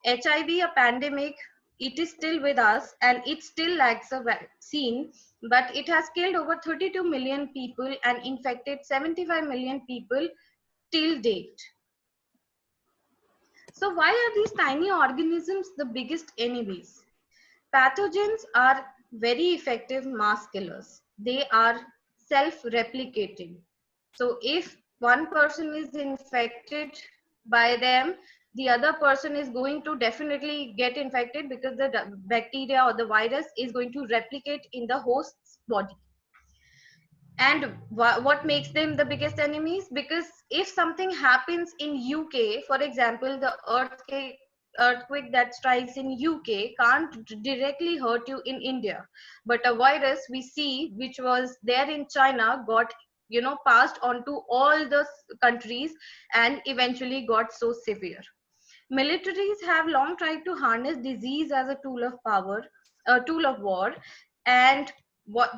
HIV, a pandemic, it is still with us and it still lacks a vaccine, but it has killed over 32 million people and infected 75 million people till date. So why are these tiny organisms the biggest enemies? Pathogens are very effective mass killers. They are self-replicating. So if one person is infected by them, the other person is going to definitely get infected because the bacteria or the virus is going to replicate in the host's body. And what makes them the biggest enemies? Because if something happens in UK, for example, the earthquake that strikes in UK can't directly hurt you in India, but a virus we see which was there in China got passed on to all the countries and eventually got so severe. Militaries have long tried to harness disease as a tool of power, a tool of war, and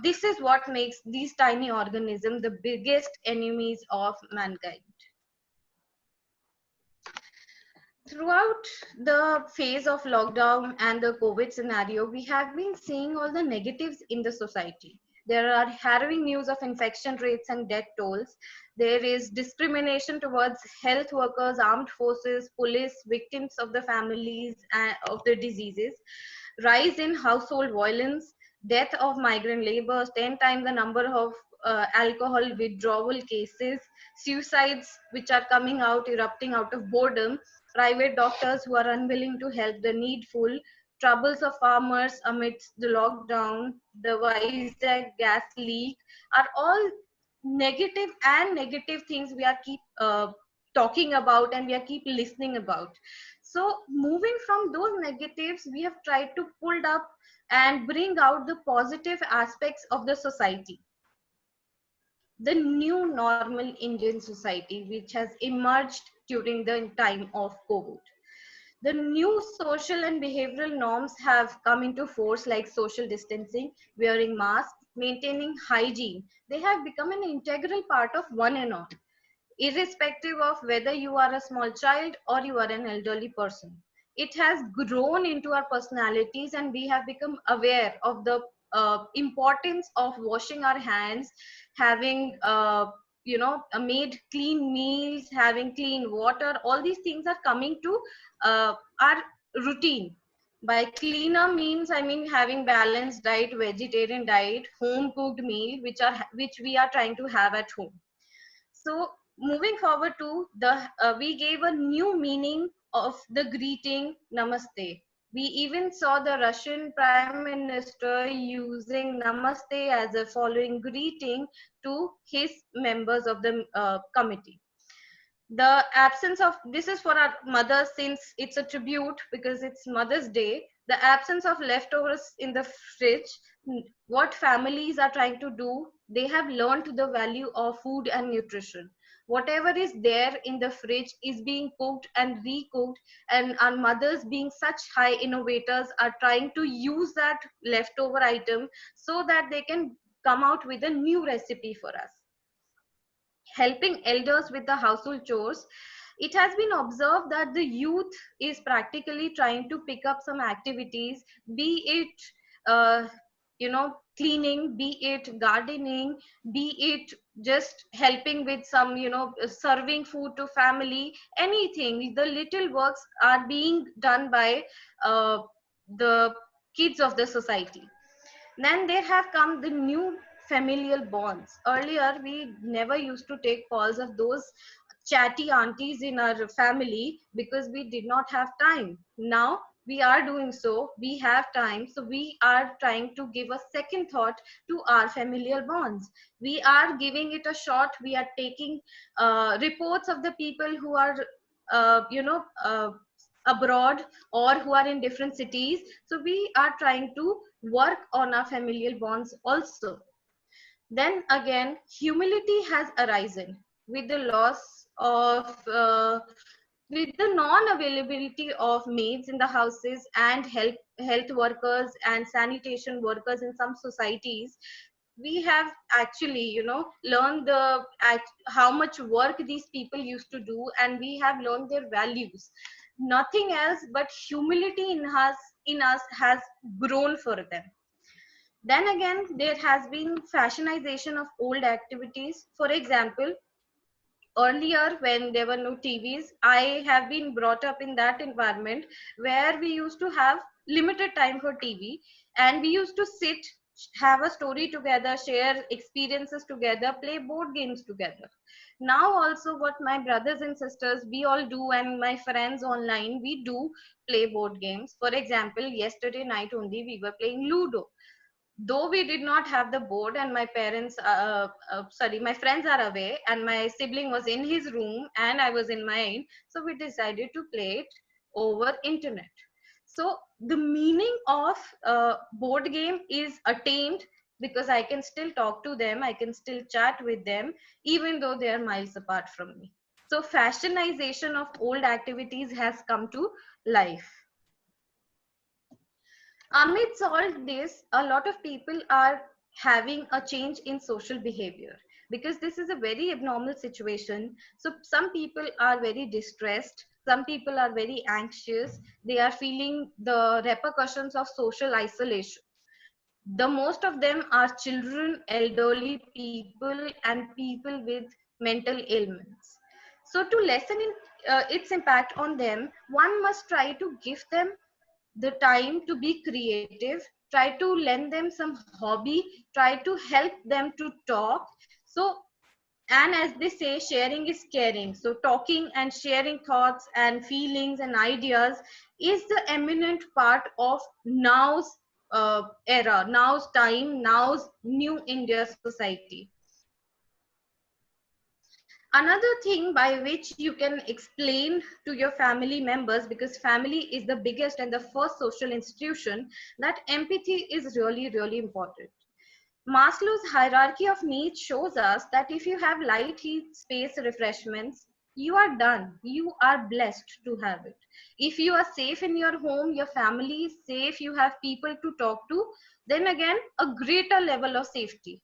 this is what makes these tiny organisms the biggest enemies of mankind. Throughout the phase of lockdown and the COVID scenario, we have been seeing all the negatives in the society. There are harrowing news of infection rates and death tolls. There is discrimination towards health workers, armed forces, police, victims of the families of the diseases, rise in household violence, death of migrant laborers, 10 times the number of alcohol withdrawal cases, suicides which are coming out, erupting out of boredom, private doctors who are unwilling to help the needful, troubles of farmers amidst the lockdown, the Vizag gas leak are all negative things we are keep talking about and we are keep listening about. So moving from those negatives, we have tried to pull up and bring out the positive aspects of the society. The new normal Indian society, which has emerged during the time of COVID. The new social and behavioral norms have come into force, like social distancing, wearing masks, maintaining hygiene. They have become an integral part of one and all, irrespective of whether you are a small child or you are an elderly person. It has grown into our personalities and we have become aware of the importance of washing our hands, having made clean meals, having clean water. All these things are coming to our routine. By cleaner means I mean having balanced diet, vegetarian diet, home cooked meal which we are trying to have at home. So moving forward to the we gave a new meaning of the greeting namaste. We even saw the Russian Prime Minister using namaste as a following greeting to his members of the committee. The absence of, this is for our mothers since it's a tribute because it's Mother's Day, the absence of leftovers in the fridge, what families are trying to do, they have learned the value of food and nutrition. Whatever is there in the fridge is being cooked and recooked, and our mothers, being such high innovators, are trying to use that leftover item so that they can come out with a new recipe for us. Helping elders with the household chores, it has been observed that the youth is practically trying to pick up some activities, be it cleaning, be it gardening, be it just helping with some serving food to family, anything. The little works are being done by the kids of the society. Then there have come the new familial bonds. Earlier, we never used to take calls of those chatty aunties in our family because we did not have time. Now we are doing so. We have time. So we are trying to give a second thought to our familial bonds. We are giving it a shot. We are taking reports of the people who are, abroad or who are in different cities. So we are trying to work on our familial bonds also. Then again, humility has arisen with the loss of With the non-availability of maids in the houses and health workers and sanitation workers in some societies, we have actually, learned how much work these people used to do, and we have learned their values. Nothing else but humility in us has grown for them. Then again, there has been fashionization of old activities. For example, earlier when there were no TVs, I have been brought up in that environment where we used to have limited time for TV, and we used to sit, have a story together, share experiences together, play board games together. Now also what my brothers and sisters, we all do, and my friends online, we do play board games. For example, yesterday night only we were playing Ludo. Though we did not have the board, and my parents my friends are away, and my sibling was in his room and I was in mine, so we decided to play it over internet. So the meaning of board game is attained, because I can still talk to them, I can still chat with them even though they are miles apart from me. So fashionization of old activities has come to life. Amidst all this, a lot of people are having a change in social behavior, because this is a very abnormal situation. So some people are very distressed, some people are very anxious, they are feeling the repercussions of social isolation. The most of them are children, elderly people, and people with mental ailments. So to lessen its impact on them, one must try to give them the time to be creative, try to lend them some hobby, try to help them to talk. So, and as they say, sharing is caring. So talking and sharing thoughts and feelings and ideas is the eminent part of now's era, now's time, now's new India society. Another thing by which you can explain to your family members, because family is the biggest and the first social institution, that empathy is really, really important. Maslow's hierarchy of needs shows us that if you have light, heat, space, refreshments, you are done. You are blessed to have it. If you are safe in your home, your family is safe, you have people to talk to, then again, a greater level of safety.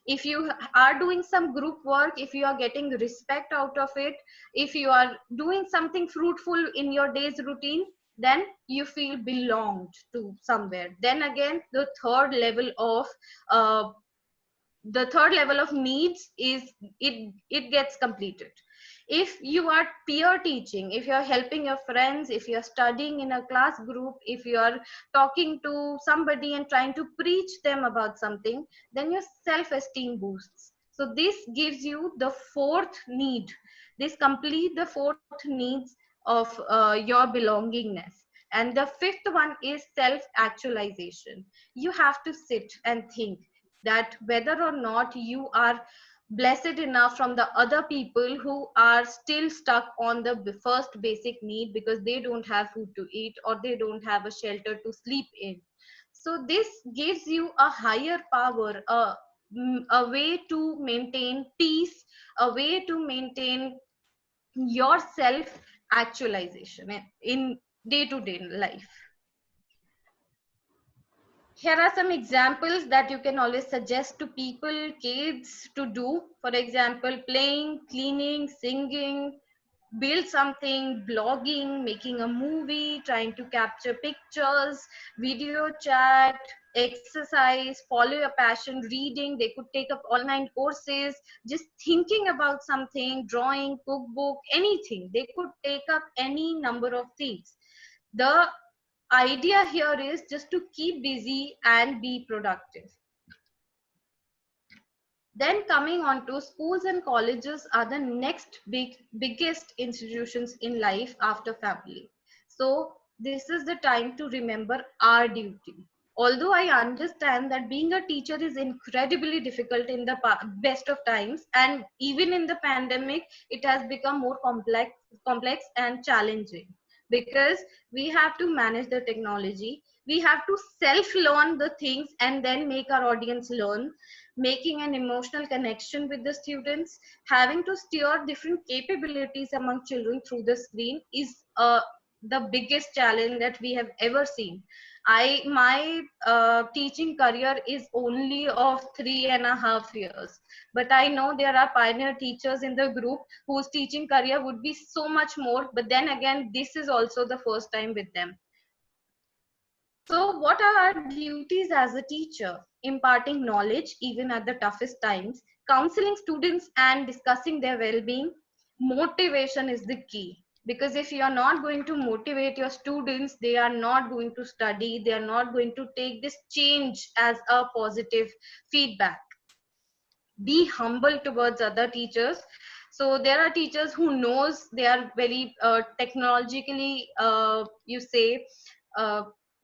If you are doing some group work, if you are getting respect out of it, if you are doing something fruitful in your day's routine, then you feel belonged to somewhere. Then again, uh, the third level of needs is it gets completed. If you are peer teaching, if you are helping your friends, if you are studying in a class group, if you are talking to somebody and trying to preach them about something, then your self-esteem boosts. So this gives you the fourth need. This complete the fourth needs of your belongingness. And the fifth one is self-actualization. You have to sit and think that whether or not you are blessed enough from the other people who are still stuck on the first basic need, because they don't have food to eat or they don't have a shelter to sleep in. So this gives you a higher power, a way to maintain peace, a way to maintain your self actualization in day to day life. Here are some examples that you can always suggest to people, kids to do. For example, playing, cleaning, singing, build something, blogging, making a movie, trying to capture pictures, video chat, exercise, follow your passion, reading. They could take up online courses, just thinking about something, drawing, cookbook, anything. They could take up any number of things. The idea here is just to keep busy and be productive. Then coming on to schools and colleges are the next biggest institutions in life after family. So this is the time to remember our duty. Although I understand that being a teacher is incredibly difficult in the best of times, and even in the pandemic, it has become more complex and challenging. because we have to manage the technology. We have to self-learn the things and then make our audience learn, making an emotional connection with the students, having to steer different capabilities among children through the screen is the biggest challenge that we have ever seen. My teaching career is only of 3.5 years, but I know there are pioneer teachers in the group whose teaching career would be so much more, but then again, this is also the first time with them. So what are our duties as a teacher? Imparting knowledge even at the toughest times, counseling students and discussing their well-being. Motivation is the key, because if you are not going to motivate your students, they are not going to study, they are not going to take this change as a positive feedback. Be humble towards other teachers. So there are teachers who knows they are very technologically you say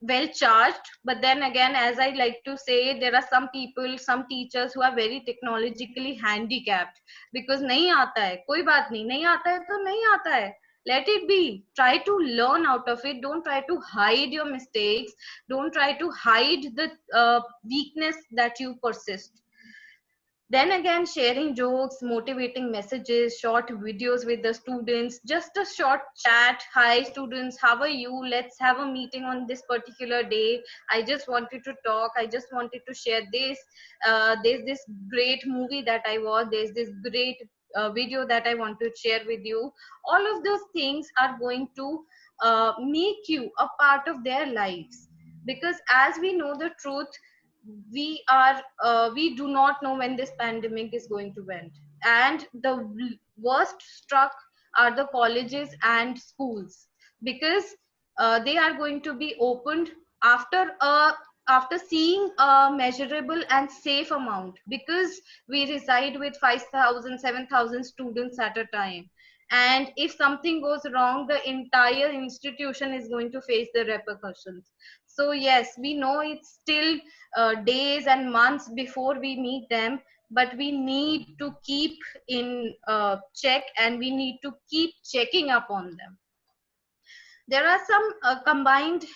well charged, but then again, as I like to say, there are some people, some teachers who are very technologically handicapped, because nahi aata hai, koi baat nahi aata hai to nahi aata hai, let it be. Try to learn out of it. Don't try to hide your mistakes. Don't try to hide the weakness that you persist. Then again, sharing jokes, motivating messages, short videos with the students, just a short chat. Hi students, how are you? Let's have a meeting on this particular day. I just wanted to talk. I just wanted to share this. There's this great movie that I watched. There's this great video that I want to share with you. All of those things are going to make you a part of their lives. Because as we know the truth, we do not know when this pandemic is going to end, and the worst struck are the colleges and schools, because they are going to be opened after seeing a measurable and safe amount, because we reside with 5,000 7,000 students at a time, and if something goes wrong, the entire institution is going to face the repercussions. So yes, we know it's still days and months before we meet them, but we need to keep in check, and we need to keep checking up on them. There are some combined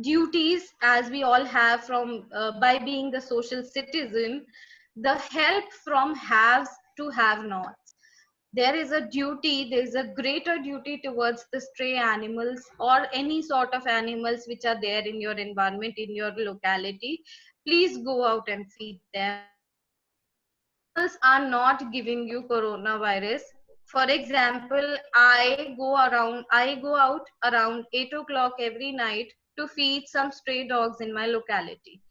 duties as we all have from by being the social citizen. The help from haves to have nots. There is a duty, there is a greater duty towards the stray animals or any sort of animals which are there in your environment, in your locality. Please go out and feed them. Animals are not giving you coronavirus. For example, I go out around 8 o'clock every night to feed some stray dogs in my locality.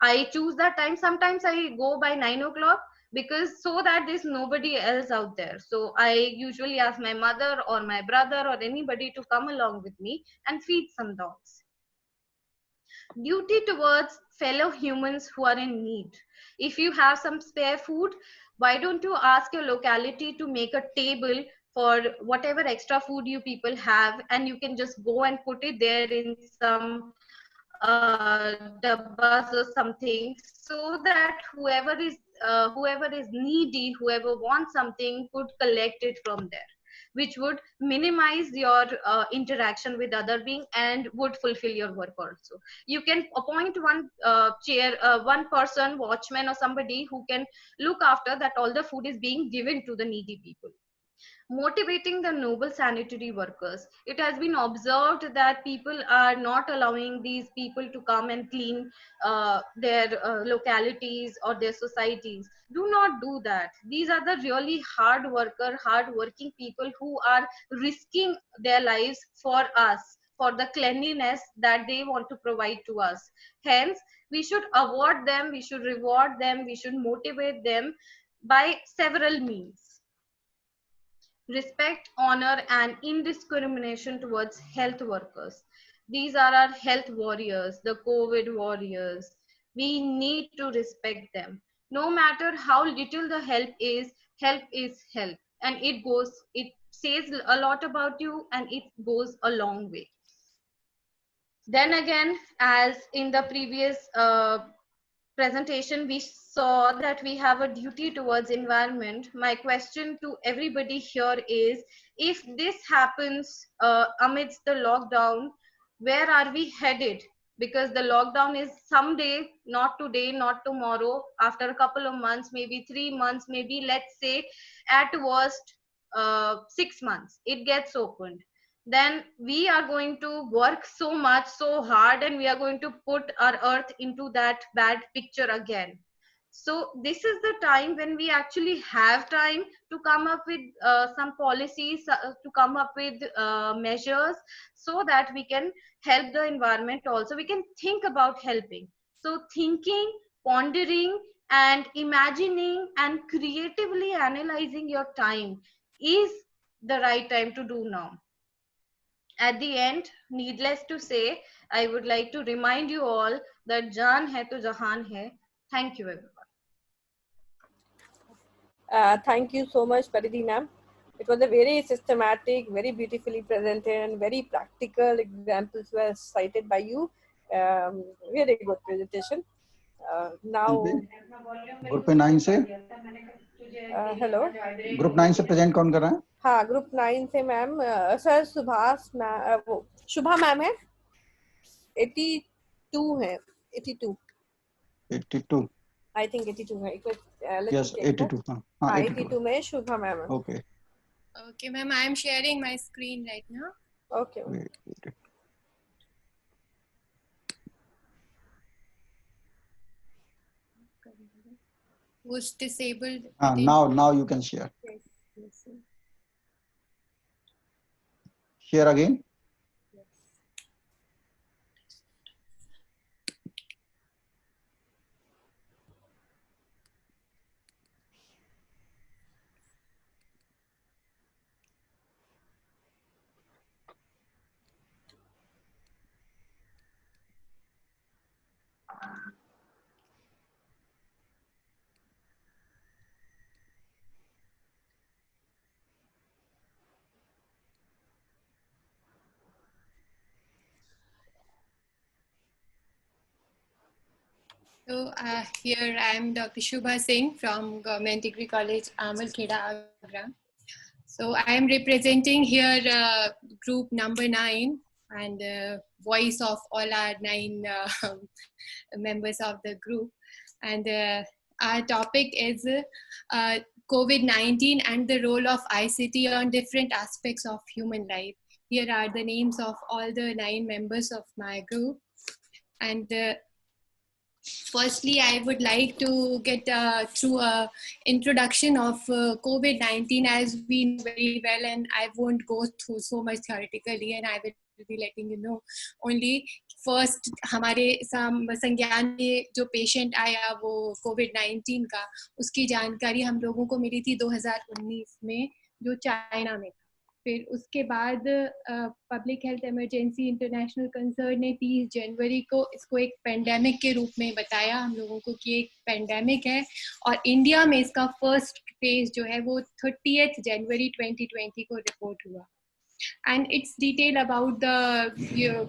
I choose that time. Sometimes I go by 9 o'clock, because so that there's nobody else out there. So I usually ask my mother or my brother or anybody to come along with me and feed some dogs. Duty towards fellow humans who are in need. If you have some spare food, why don't you ask your locality to make a table for whatever extra food you people have, and you can just go and put it there in some dabbas or something, so that whoever is needy, whoever wants something, could collect it from there, which would minimize your interaction with other being and would fulfill your work also. You can appoint one person, watchman or somebody who can look after that all the food is being given to the needy people. Motivating the noble sanitary workers. It has been observed that people are not allowing these people to come and clean their localities or their societies. Do not do that. These are the really hard working people who are risking their lives for us, for the cleanliness that they want to provide to us. Hence, we should award them, we should reward them, we should motivate them by several means. Respect, honor, and indiscrimination towards health workers. These are our health warriors, the COVID warriors. We need to respect them. No matter how little the help is help. And it says a lot about you, and it goes a long way. Then again, as in the previous presentation, we saw that we have a duty towards environment. My question to everybody here is, if this happens amidst the lockdown, where are we headed? Because the lockdown is someday, not today, not tomorrow, after a couple of months, maybe 3 months, maybe let's say at worst 6 months, it gets opened. Then we are going to work so much, so hard, and we are going to put our earth into that bad picture again. So this is the time when we actually have time to come up with some policies, to come up with measures, so that we can help the environment also. We can think about helping. So thinking, pondering, and imagining and creatively analyzing your time is the right time to do now. At the end, needless to say, I would like to remind you all that Jaan hai to Jahan hai. Thank you, everyone. Thank you so much, Paridhi ma'am. It was a very systematic, very beautifully presented, and very practical examples were cited by you. Very good presentation. Now, group पे 9 से hello. Group 9 से present कौन कर रहा है? हाँ, group 9 से ma'am sir Subhash ma'am, वो शुभा मैम है, 82 है, 82 82 आई थिंक 82 है. यस 82 हाँ 82 में शुभा मैम है. Okay Okay, ma'am, I am sharing my screen right now. Okay. Was disabled. Now you can share. Yes, yes, sir. Share again. So here I am Dr. Shubha Singh from Government Degree College, Amal Kheda, Agra. So I am representing here group number 9 and voice of all our 9 members of the group. And our topic is COVID-19 and the role of ICT on different aspects of human life. Here are the names of all the 9 members of my group. And firstly, I would like to get through a introduction of COVID-19 as we know very well, and I won't go through so much theoretically, and I will be letting you know only. First, हमारे संज्ञान में जो patient आया वो COVID-19 का, उसकी जानकारी हम लोगों को मिली थी 2019 में, जो चाइना में था. फिर उसके बाद public health emergency international concern ने 30 जनवरी को इसको एक पेंडेमिक के रूप में बताया हम लोगों को कि एक पेंडेमिक है, और इंडिया में इसका फर्स्ट फेज जो है वो 30 जनवरी 2020 को रिपोर्ट हुआ. And its detail about the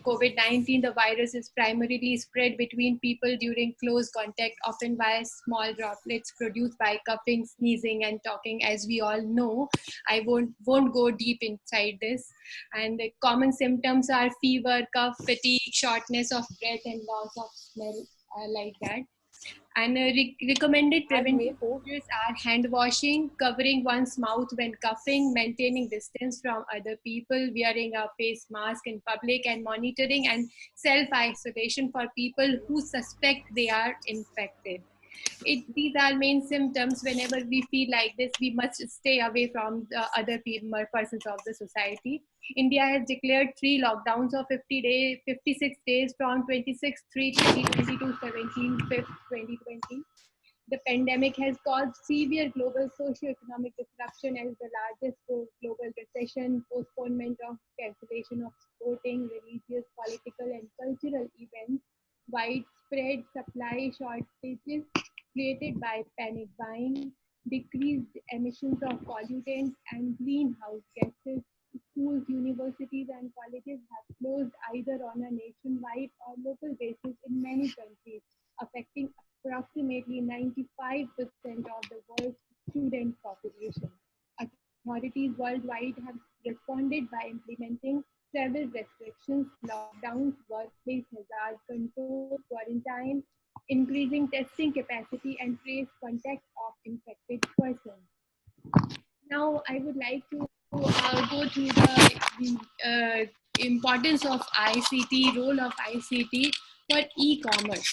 COVID-19, the virus is primarily spread between people during close contact, often by small droplets produced by coughing, sneezing, and talking, as we all know. I won't go deep inside this. And the common symptoms are fever, cough, fatigue, shortness of breath, and loss of smell, like that. And recommended preventive measures are hand washing, covering one's mouth when coughing, maintaining distance from other people, wearing a face mask in public, and monitoring and self-isolation for people who suspect they are infected. These are main symptoms. Whenever we feel like this, we must stay away from the other persons of the society. India has declared 3 lockdowns of 56 days from 26/3/2020 to 17/5/2020. The pandemic has caused severe global socio-economic disruption as the largest global recession, postponement of cancellation of sporting, religious, political, and cultural events, widespread supply shortages created by panic buying, decreased emissions of pollutants and greenhouse gases. Schools, universities, and colleges have closed either on a nationwide or local basis in many countries, affecting worldwide have responded by implementing travel restrictions, lockdowns, workplace hazard control, quarantine, increasing testing capacity, and trace contact of infected persons. Now, I would like to go through the importance of ICT, role of ICT for e-commerce.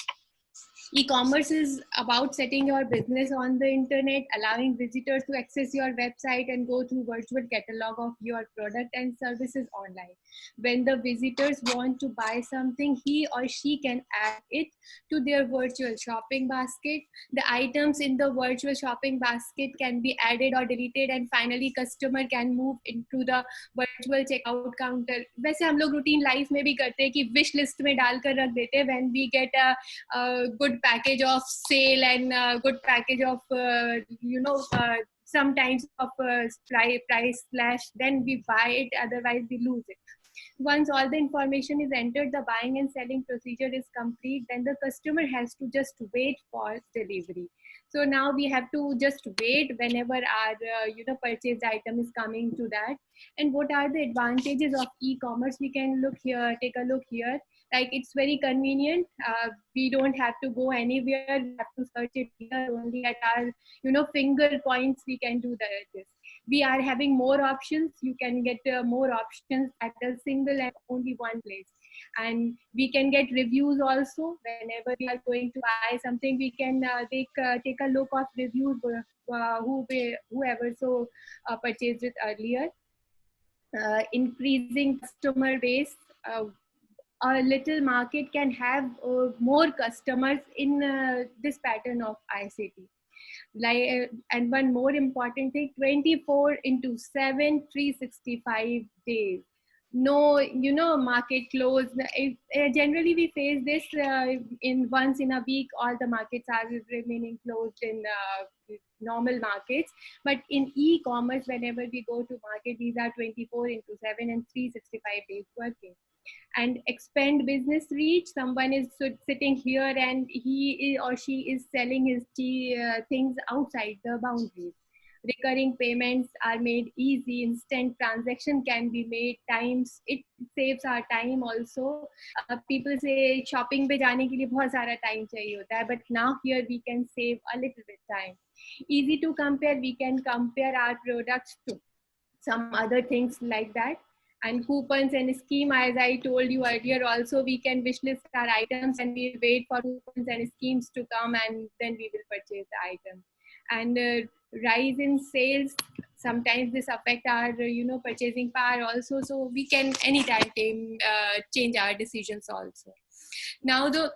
E-commerce is about setting your business on the internet, allowing visitors to access your website and go through virtual catalog of your product and services online. When the visitors want to buy something, he or she can add it to their virtual shopping basket. The items in the virtual shopping basket can be added or deleted, and finally customer can move into the virtual checkout counter. वैसे हम लोग routine life में भी करते हैं कि wish list में डालकर रख देते हैं when we get a good package of sale and good package of sometimes of price slash, then we buy it, otherwise we lose it. Once all the information is entered, the buying and selling procedure is complete, then the customer has to just wait for delivery. So now we have to just wait whenever our purchased item is coming to that. And what are the advantages of e-commerce? We can look here, take a look here. Like, it's very convenient. We don't have to go anywhere. We have to search it here only at our finger points. We can do this. We are having more options. You can get more options at a single and only one place. And we can get reviews also. Whenever we are going to buy something, we can take a look of reviews, whoever purchased it earlier. Increasing customer base. A little market can have more customers in this pattern of ICT. And one more important thing, 24/7, 365 days. No, market closed. Generally, we face this in once in a week. All the markets are remaining closed in normal markets. But in e-commerce, whenever we go to market, these are 24/7 and 365 days working. And expand business reach. Someone is sitting here and he or she is selling his things outside the boundaries. Recurring payments are made easy. Instant transaction can be made. It saves our time also. People say shopping पे जाने के लिए बहुत सारा time चाहिए होता है, but now here we can save a little bit time. Easy to compare. We can compare our products to some other things like that. And coupons and scheme, as I told you earlier, also we can wishlist our items and we'll wait for coupons and schemes to come, and then we will purchase the item. And rise in sales, sometimes this affect our purchasing power also, so we can anytime change our decisions also. Now the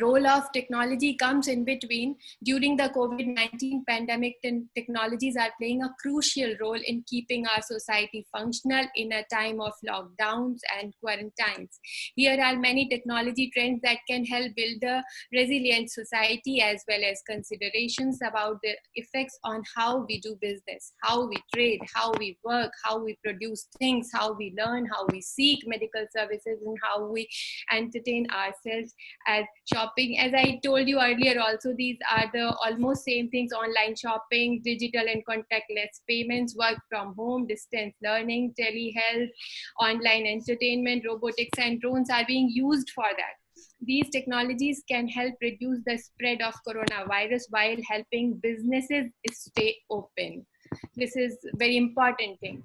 role of technology comes in between. During the COVID-19 pandemic, technologies are playing a crucial role in keeping our society functional in a time of lockdowns and quarantines. Here are many technology trends that can help build a resilient society, as well as considerations about the effects on how we do business, how we trade, how we work, how we produce things, how we learn, how we seek medical services, and how we entertain ourselves. As shopping, as I told you earlier also, these are the almost same things: online shopping, digital and contactless payments, work from home, distance learning, telehealth, online entertainment, robotics and drones are being used for that. These technologies can help reduce the spread of coronavirus while helping businesses stay open. This is very important thing.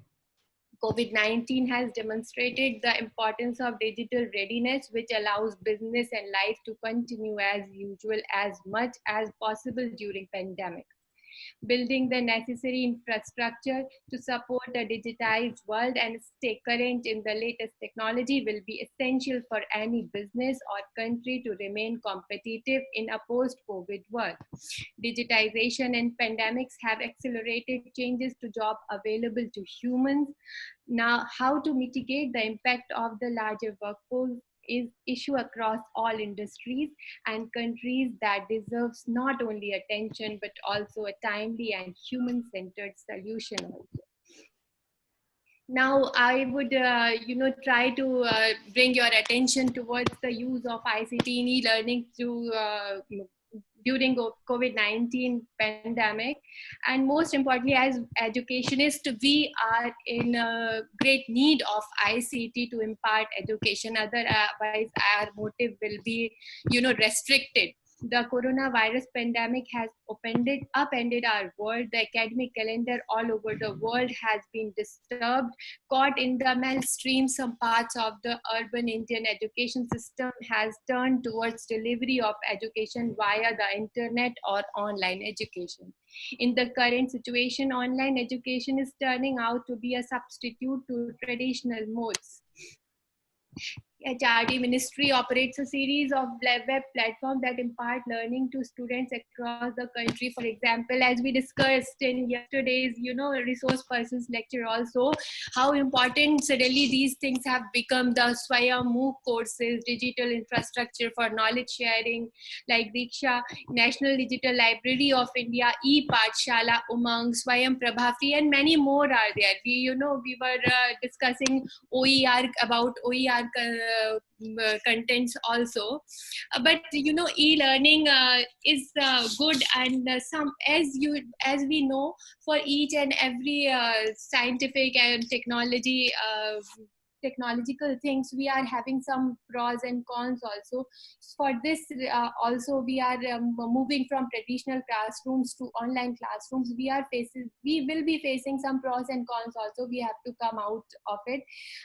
COVID-19 has demonstrated the importance of digital readiness, which allows business and life to continue as usual as much as possible during pandemic. Building the necessary infrastructure to support a digitized world and stay current in the latest technology will be essential for any business or country to remain competitive in a post-COVID world. Digitization and pandemics have accelerated changes to jobs available to humans. Now, how to mitigate the impact of the larger workforce is issue across all industries and countries that deserves not only attention but also a timely and human-centered solution also. Now I would try to bring your attention towards the use of ICT in e-learning to during COVID-19 pandemic. And most importantly, as educationists, we are in a great need of ICT to impart education. Otherwise, our motive will be, restricted. The coronavirus pandemic has upended our world. The academic calendar all over the world has been disturbed. Caught in the mainstream, some parts of the urban Indian education system has turned towards delivery of education via the internet or online education. In the current situation, online education is turning out to be a substitute to traditional modes. HRD Ministry operates a series of web platforms that impart learning to students across the country. For example, as we discussed in yesterday's, resource persons lecture also, how important suddenly these things have become. The Swayam MOOC courses, digital infrastructure for knowledge sharing, like Diksha, National Digital Library of India, ePathshala, Umang, Swayam Prabhafi, and many more are there. We were discussing OER, about OER contents also, but e-learning is good, and as we know, for each and every scientific and technological things, we are having some pros and cons also. For this also, we are moving from traditional classrooms to online classrooms. We will be facing some pros and cons also. We have to come out of it,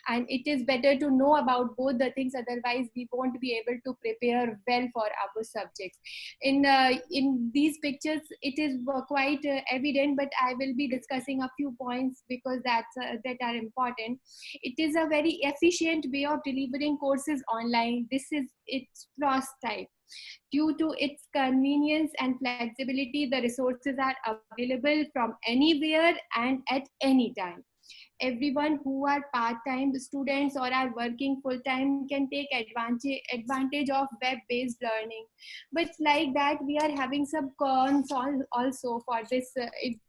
and it is better to know about both the things, otherwise we won't be able to prepare well for our subjects. In these pictures it is quite evident, but I will be discussing a few points because that are important. It is a very efficient way of delivering courses online. This is its plus type. Due to its convenience and flexibility, the resources are available from anywhere and at any time. Everyone who are part-time students or are working full-time can take advantage of web-based learning. But like that, we are having some cons also for this.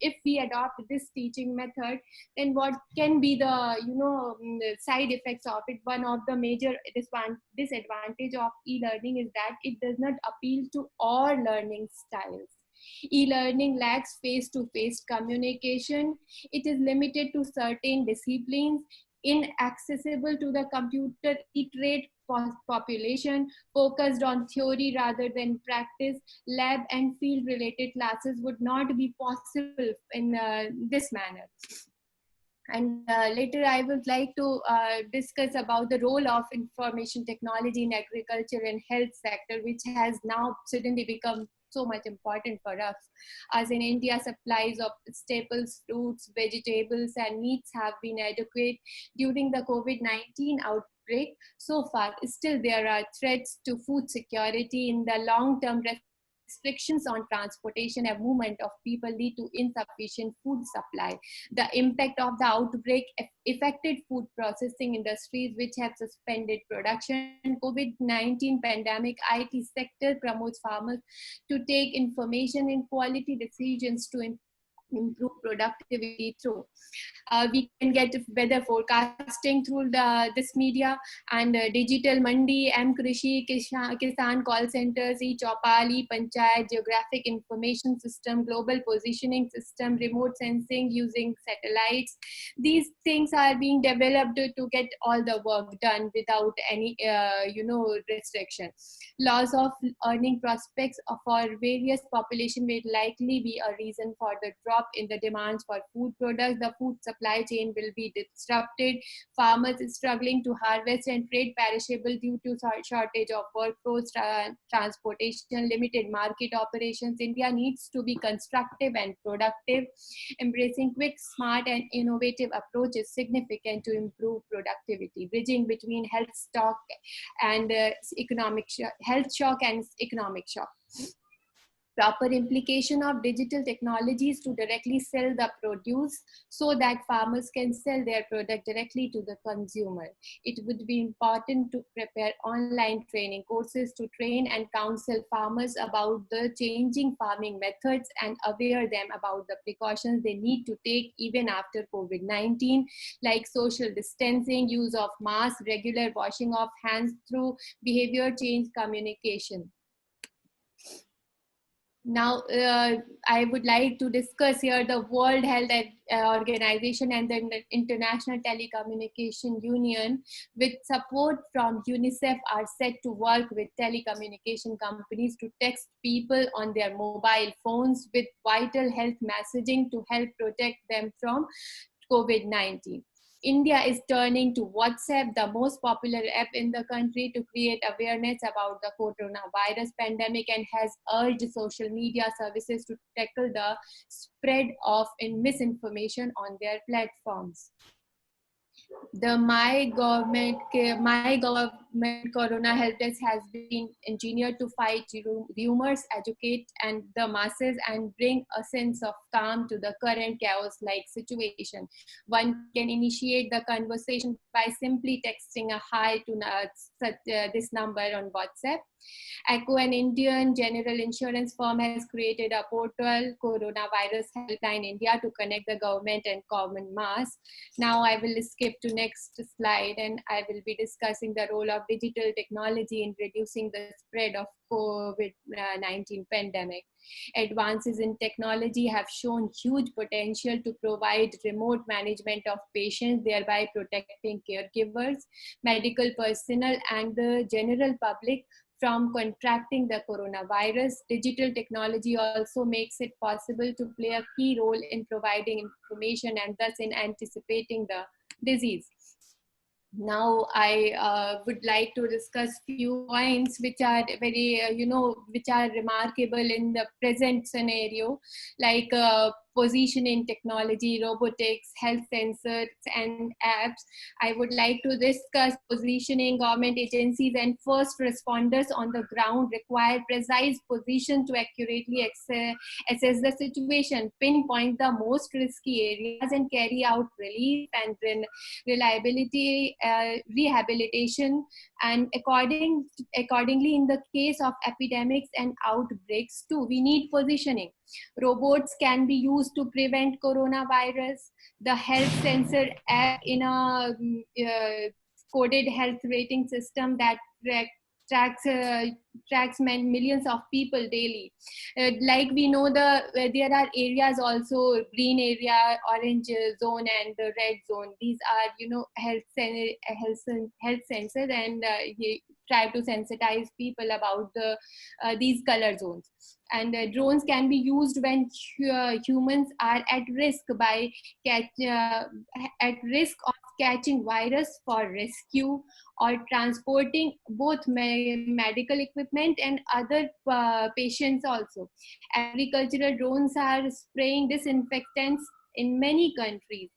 If we adopt this teaching method, then what can be the side effects of it? One of the major disadvantage of e-learning is that it does not appeal to all learning styles. E-learning lacks face-to-face communication. It is limited to certain disciplines, inaccessible to the computer literate population, focused on theory rather than practice. Lab and field related classes would not be possible in this manner. And later I would like to discuss about the role of information technology in agriculture and health sector, which has now suddenly become so much important for us. As in India, supplies of staples, fruits, vegetables, and meats have been adequate during the COVID-19 outbreak. So far, still there are threats to food security. In the long term, restrictions on transportation and movement of people lead to insufficient food supply. The impact of the outbreak affected food processing industries, which have suspended production. COVID-19 pandemic, IT sector promotes farmers to take information and quality decisions to improve productivity through. We can get weather forecasting through this media, and digital mandi, M-Krishi, Kisan call centers, e-Chaupal, e-Panchayat, geographic information system, global positioning system, remote sensing using satellites. These things are being developed to get all the work done without any restriction. Loss of earning prospects for various population may likely be a reason for the drop in the demands for food products. The food supply chain will be disrupted. Farmers is struggling to harvest and trade perishable due to shortage of workforce, transportation, limited market operations. India needs to be constructive and productive. Embracing quick, smart, and innovative approach is significant to improve productivity. Bridging between health shock and economic shock. Proper implication of digital technologies to directly sell the produce so that farmers can sell their product directly to the consumer. It would be important to prepare online training courses to train and counsel farmers about the changing farming methods and aware them about the precautions they need to take even after COVID-19, like social distancing, use of masks, regular washing of hands through behavior change communication. Now, I would like to discuss here the World Health Organization and the International Telecommunication Union, with support from UNICEF, are set to work with telecommunication companies to text people on their mobile phones with vital health messaging to help protect them from COVID-19. India is turning to WhatsApp, the most popular app in the country, to create awareness about the coronavirus pandemic, and has urged social media services to tackle the spread of misinformation on their platforms. The My Government Corona Help Desk has been engineered to fight rumors, educate and the masses, and bring a sense of calm to the current chaos-like situation. One can initiate the conversation by simply texting a hi to this number on WhatsApp. Echo, an Indian general insurance firm, has created a portal, Coronavirus Helpline India, to connect the government and common mass. Now I will skip to next slide, and I will be discussing the role of digital technology in reducing the spread of COVID-19 pandemic. Advances in technology have shown huge potential to provide remote management of patients, thereby protecting caregivers, medical personnel, and the general public from contracting the coronavirus. Digital technology also makes it possible to play a key role in providing information and thus in anticipating the disease. Now I would like to discuss few points which are very, which are remarkable in the present scenario, like positioning technology, robotics, health sensors, and apps. I would like to discuss positioning. Government agencies and first responders on the ground require precise position to accurately assess the situation, pinpoint the most risky areas, and carry out relief and rehabilitation. And accordingly, in the case of epidemics and outbreaks too, we need positioning. Robots can be used to prevent coronavirus. The health sensor app in a coded health rating system that tracks millions of people daily. Like we know, there are areas also, green area, orange zone, and the red zone. These are health sensors, and try to sensitize people about these color zones. And drones can be used when humans are at risk of catching virus for rescue or transporting both medical equipment and other patients also. Agricultural drones are spraying disinfectants in many countries.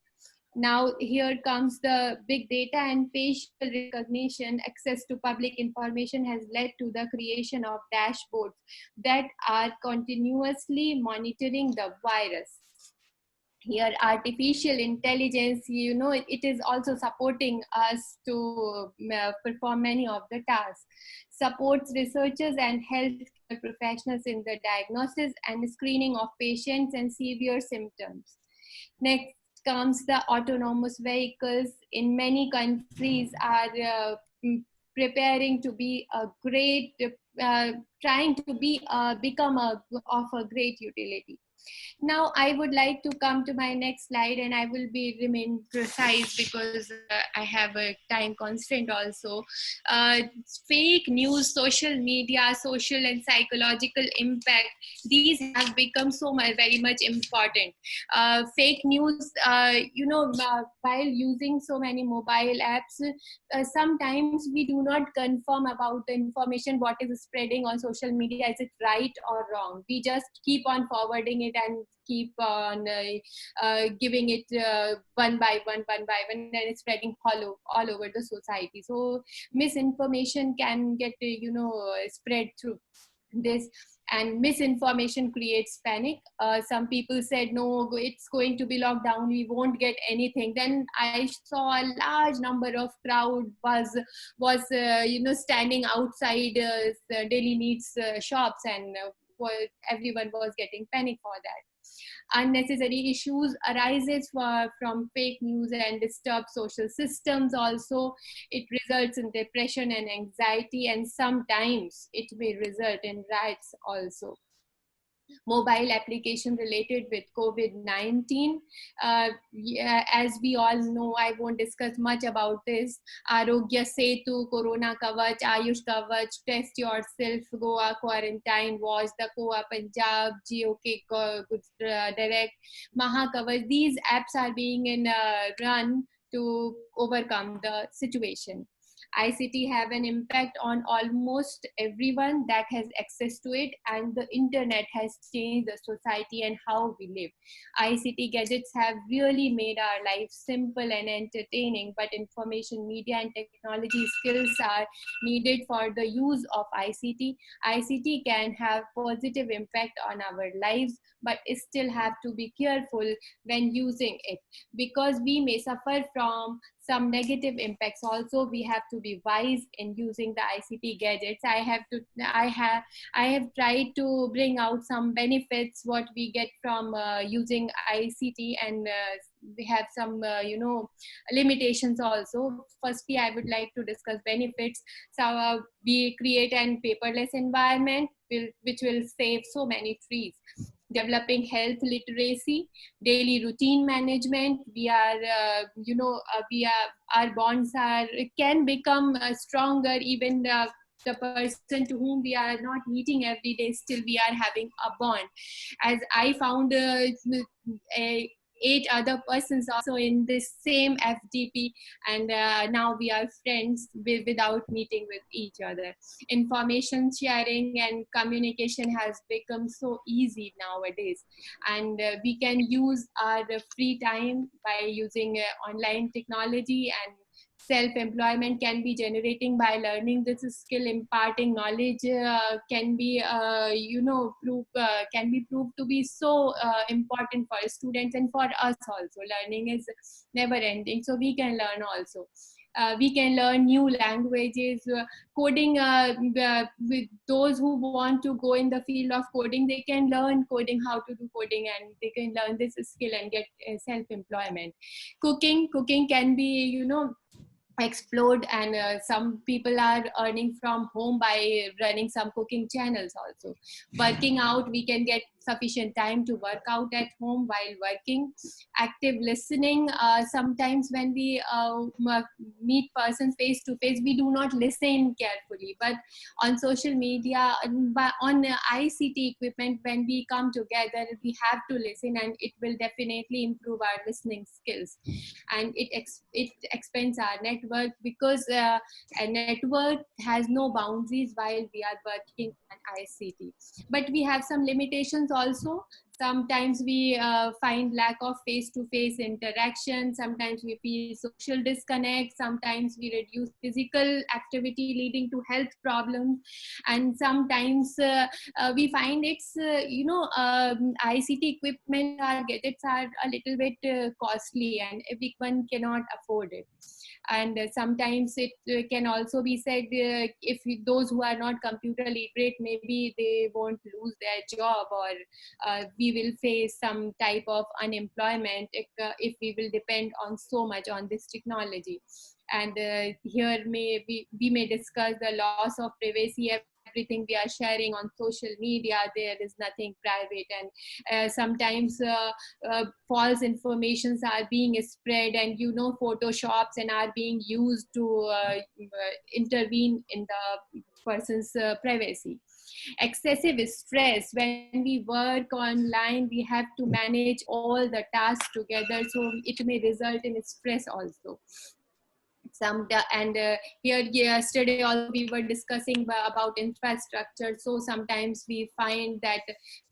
Now here comes the big data and facial recognition. Access to public information has led to the creation of dashboards that are continuously monitoring the virus. Here, artificial intelligence, it is also supporting us to perform many of the tasks. Supports researchers and health professionals in the diagnosis and screening of patients and severe symptoms. Next comes the autonomous vehicles. In many countries are preparing to be a great, trying to become of a great utility. Now I would like to come to my next slide, and I will remain precise because I have a time constraint also. Fake news, social media, social and psychological impact, these have become very much important. Fake news, while using so many mobile apps, sometimes we do not confirm about the information what is spreading on social media. Is it right or wrong? We just keep on forwarding it and keep on giving it one by one, and it's spreading all over the society. So misinformation can get spread through this, and misinformation creates panic. Some people said, no, it's going to be locked down, we won't get anything. Then I saw a large number of crowd was standing outside daily needs shops, and everyone was getting panic for that. Unnecessary issues arises from fake news and disturb social systems also. It results in depression and anxiety, and sometimes it may result in riots also. mobile application related with COVID-19. Yeah, as we all know, I won't discuss much about this. Arogya Setu, Corona Kavach, Ayush Kavach, Test Yourself, Goa Quarantine, Watch the Goa Punjab, GOK Direct, Mahakavach. These apps are being in run to overcome the situation. ICT have an impact on almost everyone that has access to it, and the internet has changed the society and how we live. ICT gadgets have really made our lives simple and entertaining, but information media and technology skills are needed for the use of ICT. ICT can have positive impact on our lives, but still have to be careful when using it, because we may suffer from some negative impacts also. We have to be wise in using the ICT gadgets. I have tried to bring out some benefits what we get from using ICT, and we have some limitations also. Firstly, I would like to discuss benefits. So we create an paperless environment which will save so many trees. Developing health literacy, daily routine management. We are our bonds are can become stronger. Even the person to whom we are not meeting every day, still we are having a bond. As I found 8 other persons also in this same FDP, and now we are friends without meeting with each other. Information sharing and communication has become so easy nowadays, and we can use our free time by using online technology, and self-employment can be generating by learning this skill. Imparting knowledge can be proved to be so important for students and for us also. Learning is never ending, so we can learn also. We can learn new languages, coding. With those who want to go in the field of coding, they can learn coding, how to do coding, and they can learn this skill and get self-employment. Cooking can be explode, and some people are earning from home by running some cooking channels also. Working out, we can get sufficient time to work out at home while working. Active listening, sometimes when we meet persons face to face, we do not listen carefully, but on social media, on ICT equipment, when we come together, we have to listen, and it will definitely improve our listening skills. And it expands our network, because a network has no boundaries while we are working on ICT. But we have some limitations also. Sometimes we find lack of face-to-face interaction. Sometimes we feel social disconnect. Sometimes we reduce physical activity, leading to health problems. And sometimes we find it's ICT equipment, our gadgets are a little bit costly, and everyone cannot afford it. And sometimes it can also be said, if those who are not computer literate, maybe they won't lose their job, or we will face some type of unemployment if we will depend on so much on this technology. And here we may discuss the loss of privacy. Everything we are sharing on social media, there is nothing private, and sometimes false informations are being spread, and photoshops and are being used to intervene in the person's privacy. Excessive stress, when we work online, we have to manage all the tasks together, so it may result in stress also. Here yesterday also we were discussing about infrastructure. So sometimes we find that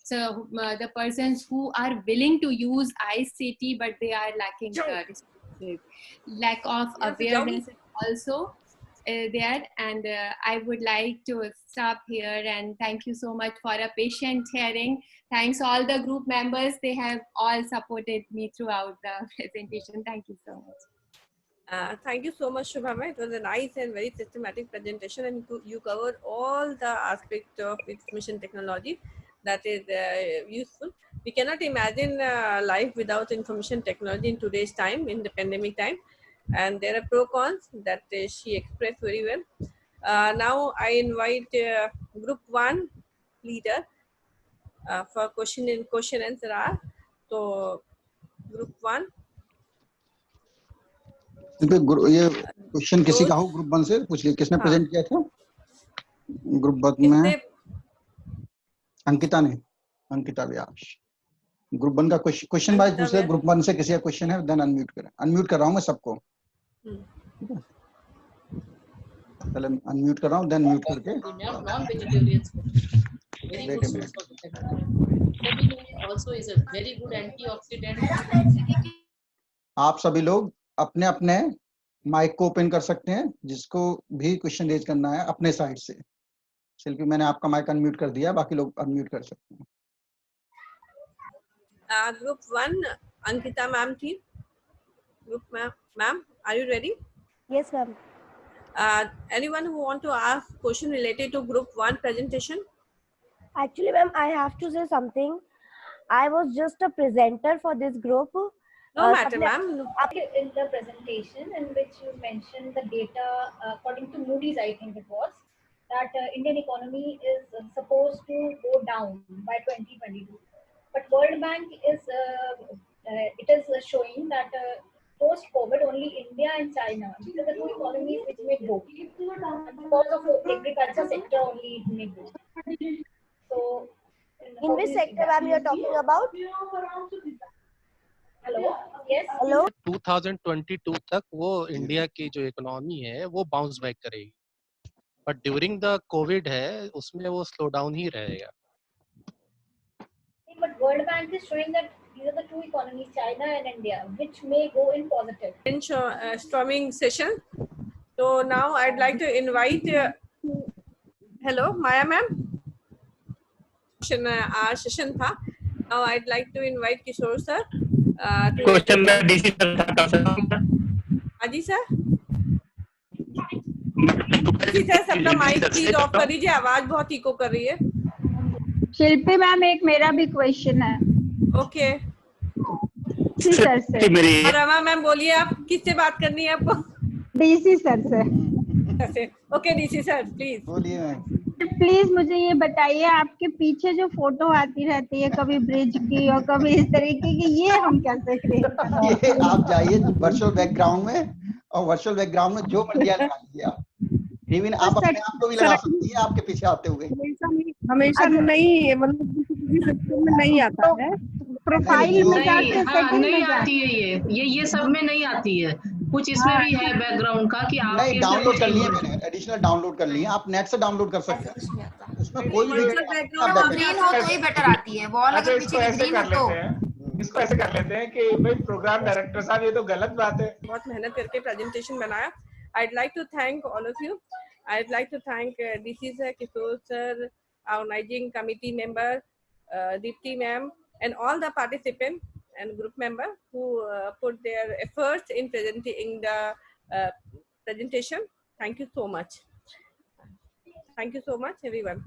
the persons who are willing to use ICT, but they are lacking lack of awareness also there. And I would like to stop here, and thank you so much for a patient hearing. Thanks all the group members, they have all supported me throughout the presentation. Thank you so much. Thank you so much, Shubhama. It was a nice and very systematic presentation, and you covered all the aspects of information technology that is useful. We cannot imagine life without information technology in today's time, in the pandemic time, and there are pro cons that she expressed very well. Now I invite Group 1 leader, for question answer hour. तो group 1 ये question किसी का हो group 1 से पूछ लिया, किसने present किया था ग्रुप 1 में? अंकिता ने, अंकिता व्यास। ग्रुप 1 का क्वेश्चन वाइज पूछ लिया। ग्रुप 1 से किसी का क्वेश्चन है देन अनम्यूट करें। अनम्यूट कर रहा हूं मैं सबको, पहले अनम्यूट कर रहा हूं देन म्यूट करके। Non vegetarians very good source for vitamin. Vitamin also is a very good antioxidant. आप सभी लोग अपने अपने माइक को ओपन कर सकते हैं, जिसको भी क्वेश्चन रेज करना है अपने साइड से। शिल्पी, मैंने आपका माइक अनम्यूट कर दिया, बाकी लोग अनम्यूट कर सकते हैं। ग्रुप 1 अंकिता मैम थी। Group ma'am, are you ready? Yes, ma'am. Anyone who want to ask question related to group 1 presentation? Actually, ma'am, I have to say something. I was just a presenter for this group. No matter, ma'am. In the presentation in which you mentioned the data, according to Moody's, I think it was, that Indian economy is supposed to go down by 2022. But World Bank is showing that post-COVID only India and China, these are the two economies which may grow. Because of agriculture sector only it may grow. So, in which sector, ma'am, you are talking about? Hello? Yes? Hello? 2022 तक वो India की जो economy है वो bounce back करेगी, but during the Covid है उसमें वो स्लो डाउन ही रहेगा। But World Bank is showing that these are the two economies, China and India, which may go in positive. Storming session. So now I'd like to invite. Hello, Maya ma'am. Our session था. Now I'd like to invite Kishore sir. Question में DC sir था कर सकता हूं? अजी sir, DC sir अपना mic please of कर दीजिए, आवाज बहुत इको कर रही है। शिल्पी मैम, एक मेरा भी क्वेश्चन है। ओके सर से। और रमा मैम बोलिए, आप किससे बात करनी है आपको? डीसी सर से। ओके डीसी सर प्लीज बोलिए। प्लीज मुझे ये बताइए, आपके पीछे जो फोटो आती रहती है कभी ब्रिज की और कभी इस तरीके की, ये हम कैसे करें? ये आप जाइए वर्चुअल बैकग्राउंड में, और वर्चुअल बैकग्राउंड में जो मर्जी लगा लीजिए आप। इवन आप अपने आप को भी लगा सकती हैं आपके पीछे आते हुए। हमेशा नहीं, मतलब सिस्टम में नहीं आता है। प्रोफाइल में जाके नहीं आती है ये सब में नहीं आती है। कुछ इसमें भी है बैकग्राउंड का कि आप नहीं, डाउनलोड कर लिए मैंने, एडिशनल डाउनलोड कर लिए। आप नेट से डाउनलोड कर सकते हैं, उसमें कोई भी ग्रीन हो तो ही बेटर आती है। वॉल अगर पीछे ग्रीन हो तो इसको ऐसे कर लेते हैं कि भाई प्रोग्राम डायरेक्टर साहब, ये तो गलत बात है। बहुत मेहनत करके प्रेजेंटेशन बनाया। I'd like to thank all of you. I'd like to thank DC sir, Kishore sir, our organizing committee member, Deepti ma'am, and all the participants and group members who put their efforts in presenting the presentation. Thank you so much. Thank you so much, everyone.